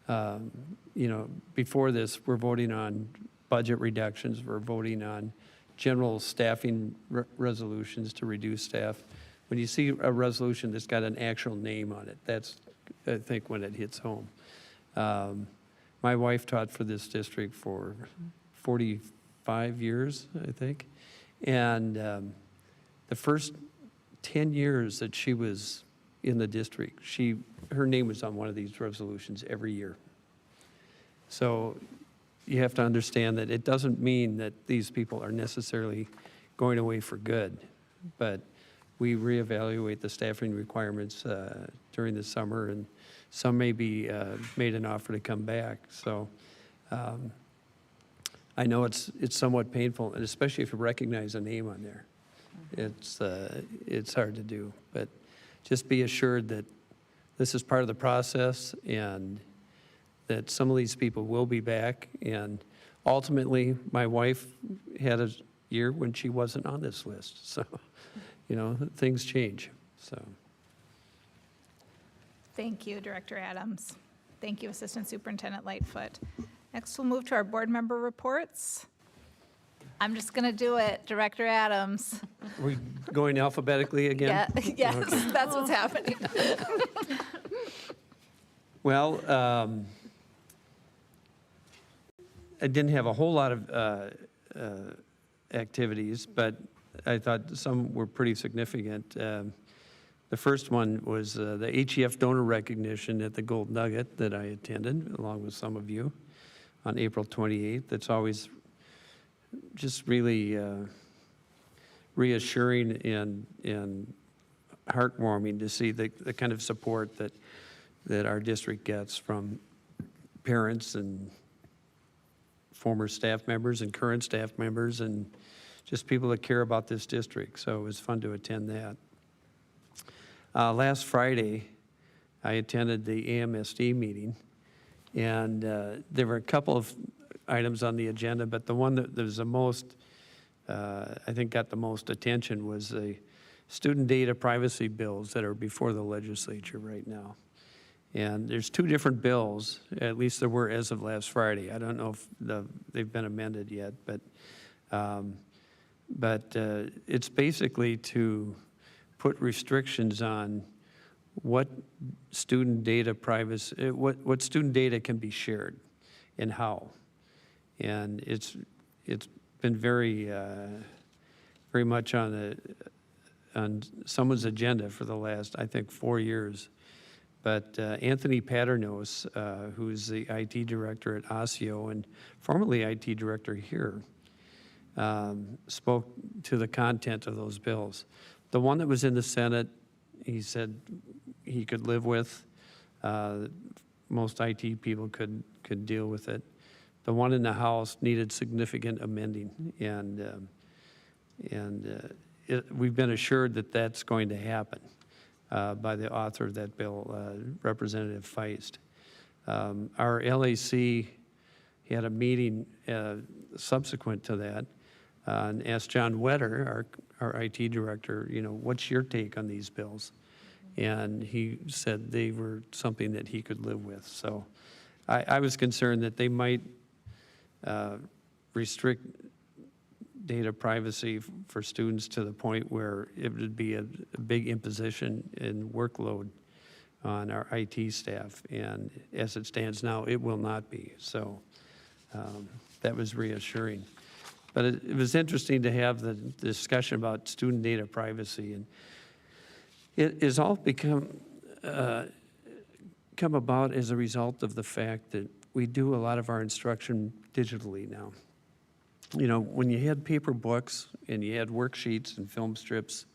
You know, before this, we're voting on budget reductions, we're voting on general staffing resolutions to reduce staff. when you see a resolution that's got an actual name on it, that's, I think, when it hits home. My wife taught for this district for 45 years, I think. And the first 10 years that she was in the district, her name was on one of these resolutions every year. So you have to understand that it doesn't mean that these people are necessarily going away for good, but we reevaluate the staffing requirements during the summer, and some may be made an offer to come back. So I know it's somewhat painful, and especially if you recognize a name on there. It's hard to do, but just be assured that this is part of the process and that some of these people will be back. And ultimately, my wife had a year when she wasn't on this list. So, things change, so. Thank you, Director Adams. Thank you, Assistant Superintendent Lightfoot. Next, we'll move to our board member reports. I'm just going to do it, Director Adams. Are we going alphabetically again? Yeah, yes, Okay. that's what's happening. Well, I didn't have a whole lot of activities, but I thought some were pretty significant. The first one was the HEF donor recognition at the Gold Nugget that I attended, along with some of you, on April 28th. That's always just really reassuring and heartwarming to see the kind of support that our district gets from parents and former staff members and current staff members and just people that care about this district. So it was fun to attend that. Last Friday, I attended the AMSD meeting, and there were a couple of items on the agenda, but the one that was the most, I think got the most attention was the student data privacy bills that are before the legislature right now. And there's two different bills, at least there were as of last Friday. I don't know if they've been amended yet, but it's basically to put restrictions on what student data privacy, what student data can be shared and how. And it's been very much on someone's agenda for the last, I think, 4 years. But Anthony Paternos, who's the IT director at Osseo and formerly IT director here, spoke to the content of those bills. The one that was in the Senate, he said he could live with. Most IT people could deal with it. The one in the House needed significant amending, and we've been assured that that's going to happen by the author of that bill, Representative Feist. Our LAC had a meeting subsequent to that and asked John Wetter, our IT director, what's your take on these bills? And he said they were something that he could live with. So I was concerned that they might restrict data privacy for students to the point where it would be a big imposition and workload on our IT staff. And as it stands now, it will not be. So that was reassuring. But it was interesting to have the discussion about student data privacy. And it has all come about as a result of the fact that we do a lot of our instruction digitally now. When you had paper books and you had worksheets and film strips,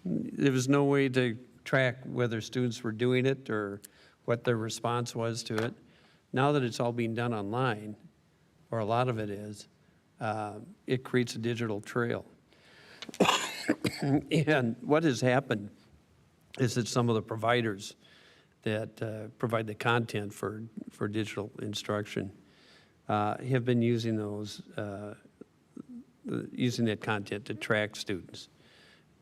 there was no way to track whether students were doing it or what their response was to it. Now that it's all being done online, or a lot of it is, it creates a digital trail. And what has happened is that some of the providers that provide the content for digital instruction have been using using that content to track students,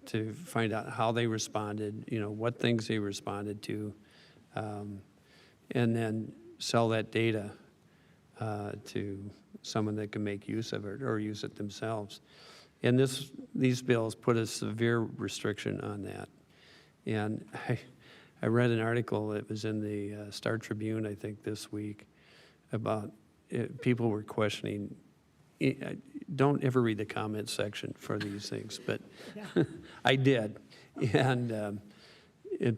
to find out how they responded, what things they responded to, and then sell that data to someone that can make use of it or use it themselves. And these bills put a severe restriction on that. And I read an article that was in the Star Tribune, I think, this week about people were questioning. Don't ever read the comment section for these things, but I did. And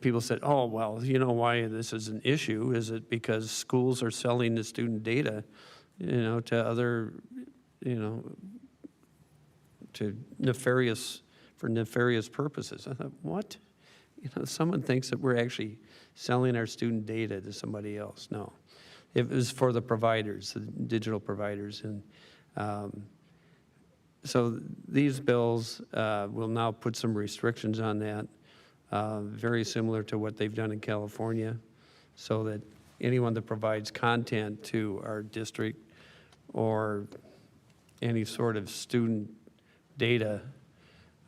people said, oh, well, you know why this is an issue? Is it because schools are selling the student data, to other, to nefarious purposes? I thought, what? Someone thinks that we're actually selling our student data to somebody else. No, it was for the providers, the digital providers. And so these bills will now put some restrictions on that, very similar to what they've done in California, so that anyone that provides content to our district or any sort of student data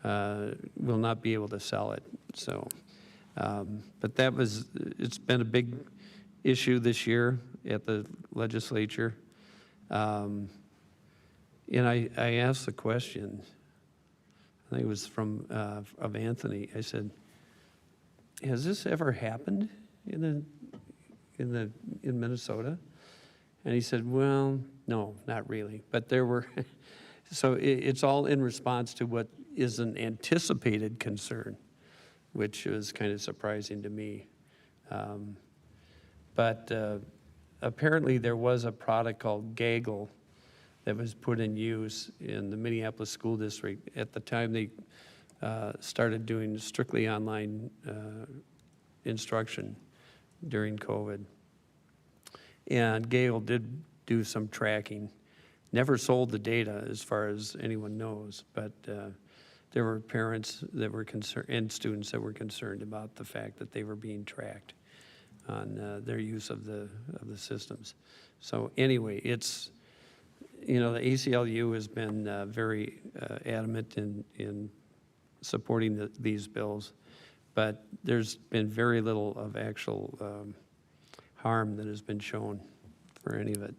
will not be able to sell it. So, but it's been a big issue this year at the legislature. And I asked the question, I think it was of Anthony. I said, has this ever happened in Minnesota? And he said, well, no, not really. But there were, so it's all in response to what is an anticipated concern, which was kind of surprising to me. But apparently there was a product called Gaggle that was put in use in the Minneapolis School District at the time they started doing strictly online instruction during COVID. And Gaggle did do some tracking. Never sold the data as far as anyone knows, but there were parents that were concerned and students that were concerned about the fact that they were being tracked on their use of the systems. So anyway, it's, the ACLU has been very adamant in supporting these bills, but there's been very little of actual harm that has been shown for any of it.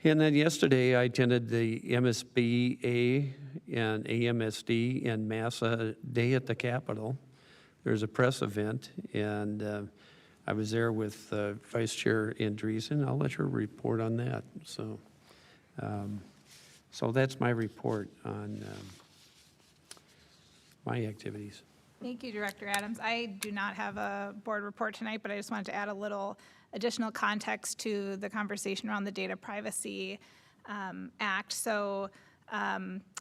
And then yesterday, I attended the MSBA and AMSD and MASA Day at the Capitol. There's a press event, and I was there with Vice Chair Andreessen. I'll let her report on that. So, so that's my report on my activities. Thank you, Director Adams. I do not have a board report tonight, but I just wanted to add a little additional context to the conversation around the Data Privacy Act. So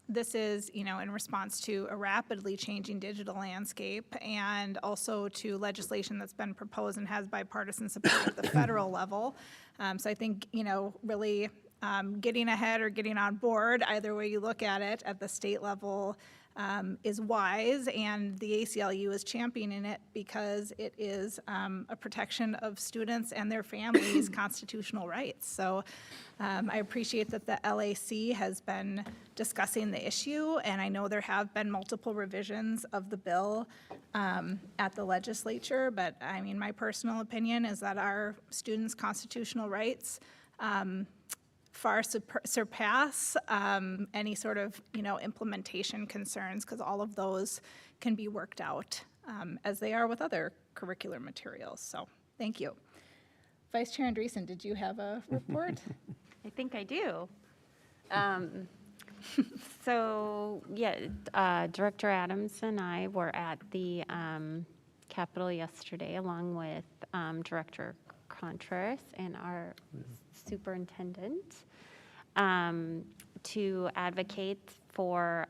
this is, in response to a rapidly changing digital landscape and also to legislation that's been proposed and has bipartisan support at the federal level. So I think, really getting ahead or getting on board, either way you look at it, at the state level is wise, and the ACLU is championing it because it is a protection of students and their families' constitutional rights. So I appreciate that the LAC has been discussing the issue, and I know there have been multiple revisions of the bill at the legislature, but I mean, my personal opinion is that our students' constitutional rights far surpass any sort of, implementation concerns, because all of those can be worked out as they are with other curricular materials. So thank you. Vice Chair Andreessen, did you have a report? I think I do. So, yeah, Director Adams and I were at the Capitol yesterday, along with Director Contreras and our Superintendent, to advocate for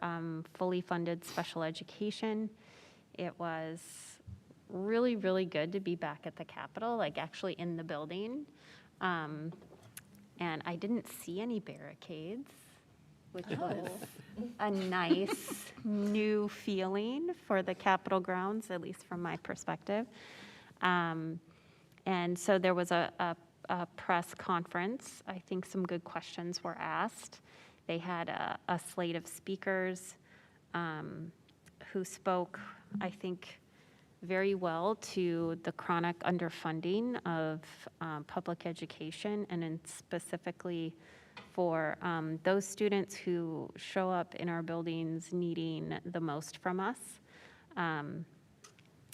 fully funded special education. It was really, really good to be back at the Capitol, like actually in the building. And I didn't see any barricades, which was a nice new feeling for the Capitol grounds, at least from my perspective. And so there was a press conference. I think some good questions were asked. They had a slate of speakers who spoke, I think, very well to the chronic underfunding of public education, and in specifically for those students who show up in our buildings needing the most from us. And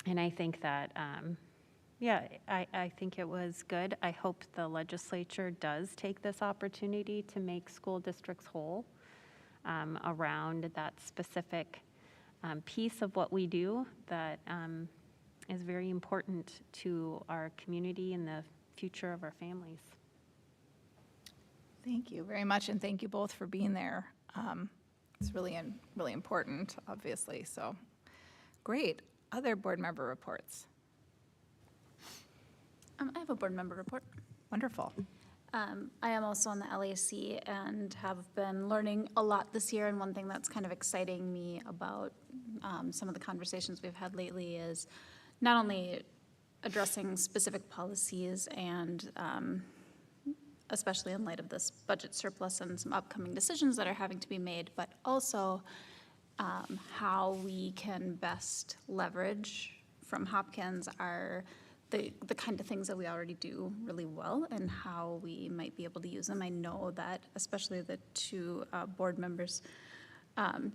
I think that, I think it was good. I hope the legislature does take this opportunity to make school districts whole around that specific piece of what we do that is very important to our community and the future of our families. Thank you very much, and thank you both for being there. It's really important, obviously, so great. Other board member reports? I have a board member report. Wonderful. I am also on the LAC and have been learning a lot this year, and one thing that's kind of exciting me about some of the conversations we've had lately is not only addressing specific policies and especially in light of this budget surplus and some upcoming decisions that are having to be made, but also how we can best leverage from Hopkins the kind of things that we already do really well and how we might be able to use them. I know that especially the two board members,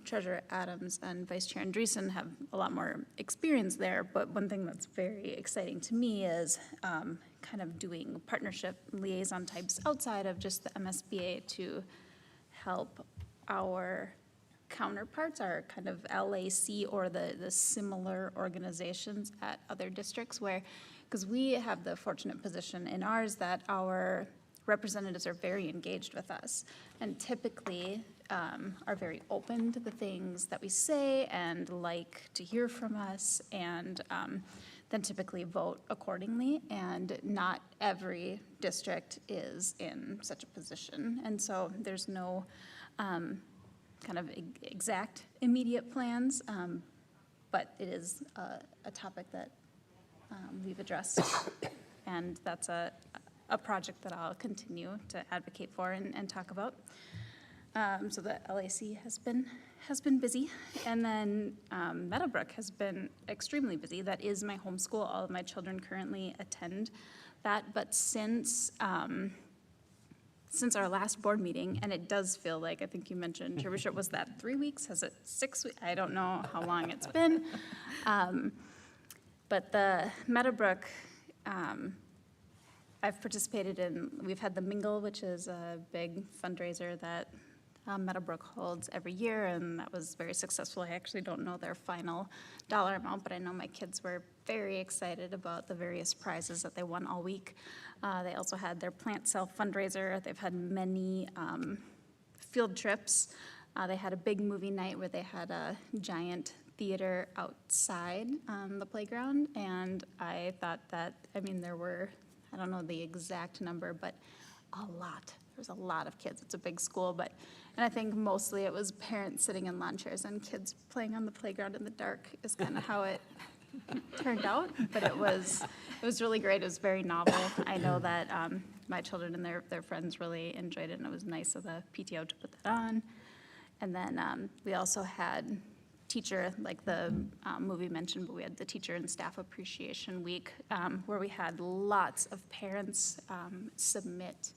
Treasurer Adams and Vice Chair Andreessen, have a lot more experience there, but one thing that's very exciting to me is kind of doing partnership liaison types outside of just the MSBA to help our counterparts, our kind of LAC or the similar organizations at other districts where, because we have the fortunate position in ours that our representatives are very engaged with us and typically are very open to the things that we say and like to hear from us and then typically vote accordingly. And not every district is in such a position. And so there's no kind of exact immediate plans, but it is a topic that we've addressed. And that's a project that I'll continue to advocate for and talk about. So the LAC has been busy, and then Meadowbrook has been extremely busy. That is my homeschool. All of my children currently attend that, but since our last board meeting, and it does feel like, I think you mentioned, Chair Bishop, was that 3 weeks? Has it 6 weeks? I don't know how long it's been. But the Meadowbrook, I've participated in, we've had the Mingle, which is a big fundraiser that Meadowbrook holds every year, and that was very successful. I actually don't know their final dollar amount, but I know my kids were very excited about the various prizes that they won all week. They also had their plant cell fundraiser. They've had many field trips. They had a big movie night where they had a giant theater outside the playground, and I thought that, I mean, there were, I don't know the exact number, but a lot. There's a lot of kids. It's a big school, and I think mostly it was parents sitting in lawn chairs and kids playing on the playground in the dark is kind of how it turned out, but it was really great. It was very novel. I know that my children and their friends really enjoyed it, and it was nice of the PTO to put that on. And then we also had teacher, like the movie mentioned, but we had the Teacher and Staff Appreciation Week where we had lots of parents submit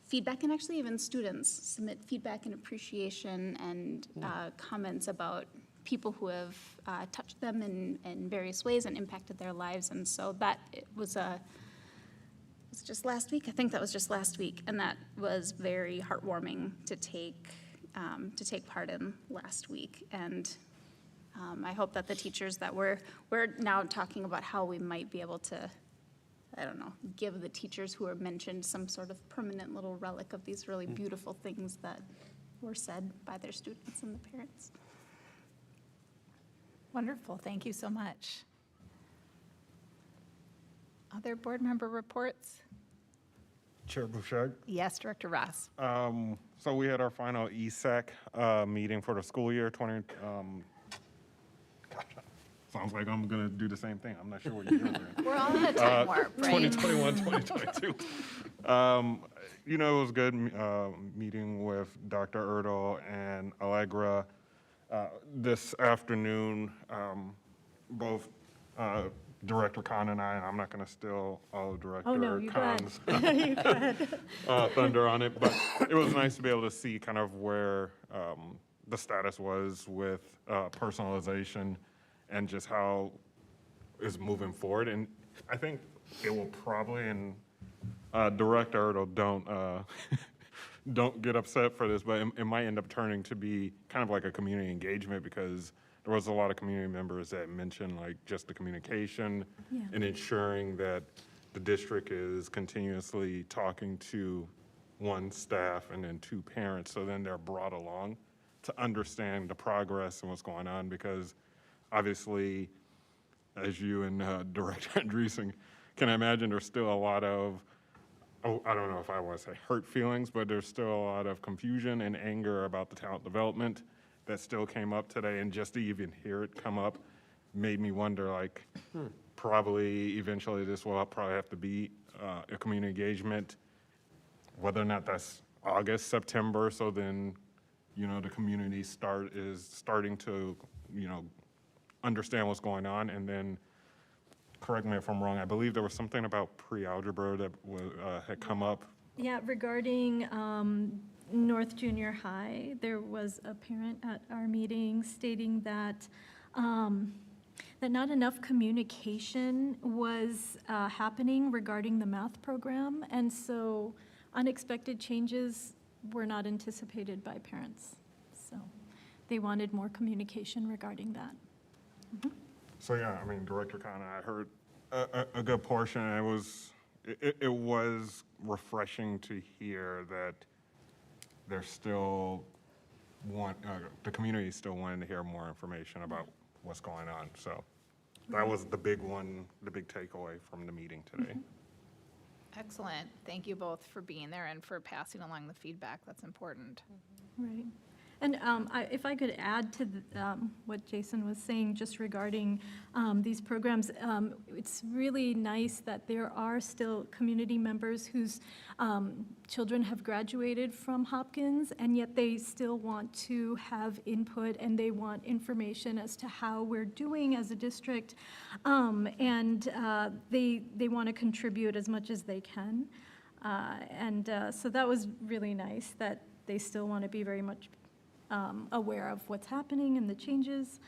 feedback, and actually even students submit feedback and appreciation and comments about people who have touched them in various ways and impacted their lives. And so that was just last week. I think that was just last week, and that was very heartwarming to take part in last week. And I hope that the teachers that we're now talking about how we might be able to, I don't know, give the teachers who are mentioned some sort of permanent little relic of these really beautiful things that were said by their students and the parents. Wonderful. Thank you so much. Other board member reports? Chair Bouchard. Yes, Director Ross. So we had our final ESAC meeting for the school year 20. Gosh, sounds like I'm going to do the same thing. I'm not sure what year we're in. We're all in a time warp, right? 2021, 2022. You know, it was good meeting with Dr. Erdl and Allegra this afternoon. Both Director Khan and I'm not going to steal Director Oh, no, you go ahead. Khan's You go ahead. thunder on it, but it was nice to be able to see kind of where the status was with personalization and just how it's moving forward. And I think it will probably, and Director Ertl, don't get upset for this, but it might end up turning to be kind of like a community engagement, because there was a lot of community members that mentioned like just the communication and ensuring that the district is continuously talking to one, staff, and then two, parents, so then they're brought along to understand the progress and what's going on, because obviously, as you and Director Andreessen can imagine, there's still a lot of, I don't know if I want to say hurt feelings, but there's still a lot of confusion and anger about the talent development that still came up today, and just to even hear it come up made me wonder, like, probably eventually this will probably have to be a community engagement, whether or not that's August, September, so then, you know, the community is starting to, you know, understand what's going on. And then, correct me if I'm wrong, I believe there was something about pre-algebra that had come up. Yeah, regarding North Junior High, there was a parent at our meeting stating that that not enough communication was happening regarding the math program, and so unexpected changes were not anticipated by parents. So they wanted more communication regarding that. So yeah, I mean, Director Khan, I heard a good portion, and it was refreshing to hear that there's still the community still wanting to hear more information about what's going on. So that was the big one, the big takeaway from the meeting today. Excellent. Thank you both for being there and for passing along the feedback. That's important. Right. And if I could add to what Jason was saying, just regarding these programs, it's really nice that there are still community members whose children have graduated from Hopkins, and yet they still want to have input and they want information as to how we're doing as a district, and they want to contribute as much as they can. So that was really nice that they still want to be very much aware of what's happening and the changes.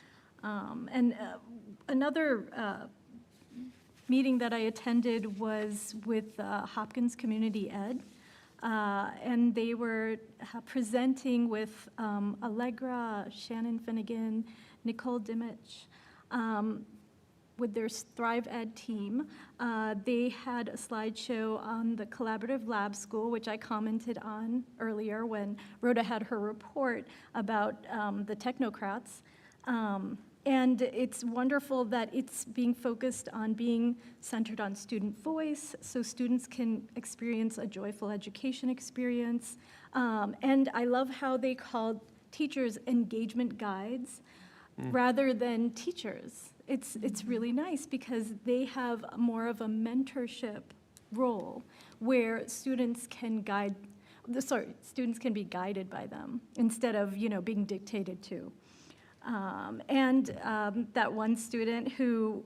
Another meeting that I attended was with Hopkins Community Ed, and they were presenting with Allegra, Shannon Finnegan, Nicole Dimich, with their Thrive Ed team. They had a slideshow on the Collaborative Lab School, which I commented on earlier when Rhoda had her report about the technocrats. And it's wonderful that it's being focused on being centered on student voice, so students can experience a joyful education experience. And I love how they called teachers engagement guides rather than teachers. It's really nice because they have more of a mentorship role where students can students can be guided by them instead of, you know, being dictated to. That one student who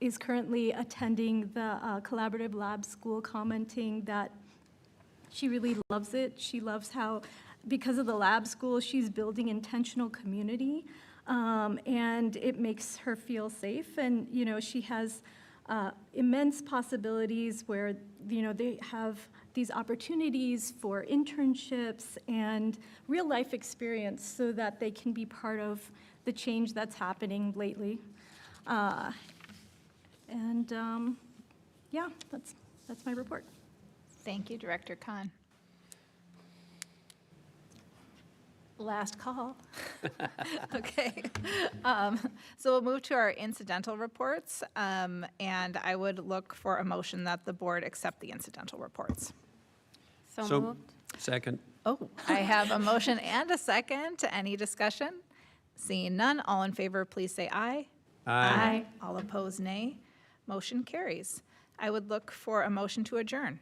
is currently attending the Collaborative Lab School commenting that she really loves it. She loves how, because of the lab school, she's building intentional community. And it makes her feel safe, and you know, she has immense possibilities where, you know, they have these opportunities for internships and real life experience so that they can be part of the change that's happening lately. Yeah, that's my report. Thank you, Director Khan. Last call. Okay. So we'll move to our incidental reports, and I would look for a motion that the board accept the incidental reports. So moved. Second. Oh, I have a motion and a second. Any discussion? Seeing none, all in favor, please say aye. Aye. All opposed, nay. Motion carries. I would look for a motion to adjourn.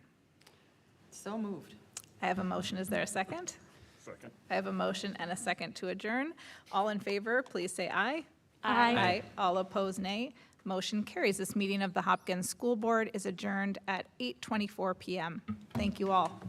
So moved. I have a motion. Is there a second? Second. I have a motion and a second to adjourn. All in favor, please say aye. Aye. All opposed, nay. Motion carries. This meeting of the Hopkins School Board is adjourned at 8:24 PM. Thank you all.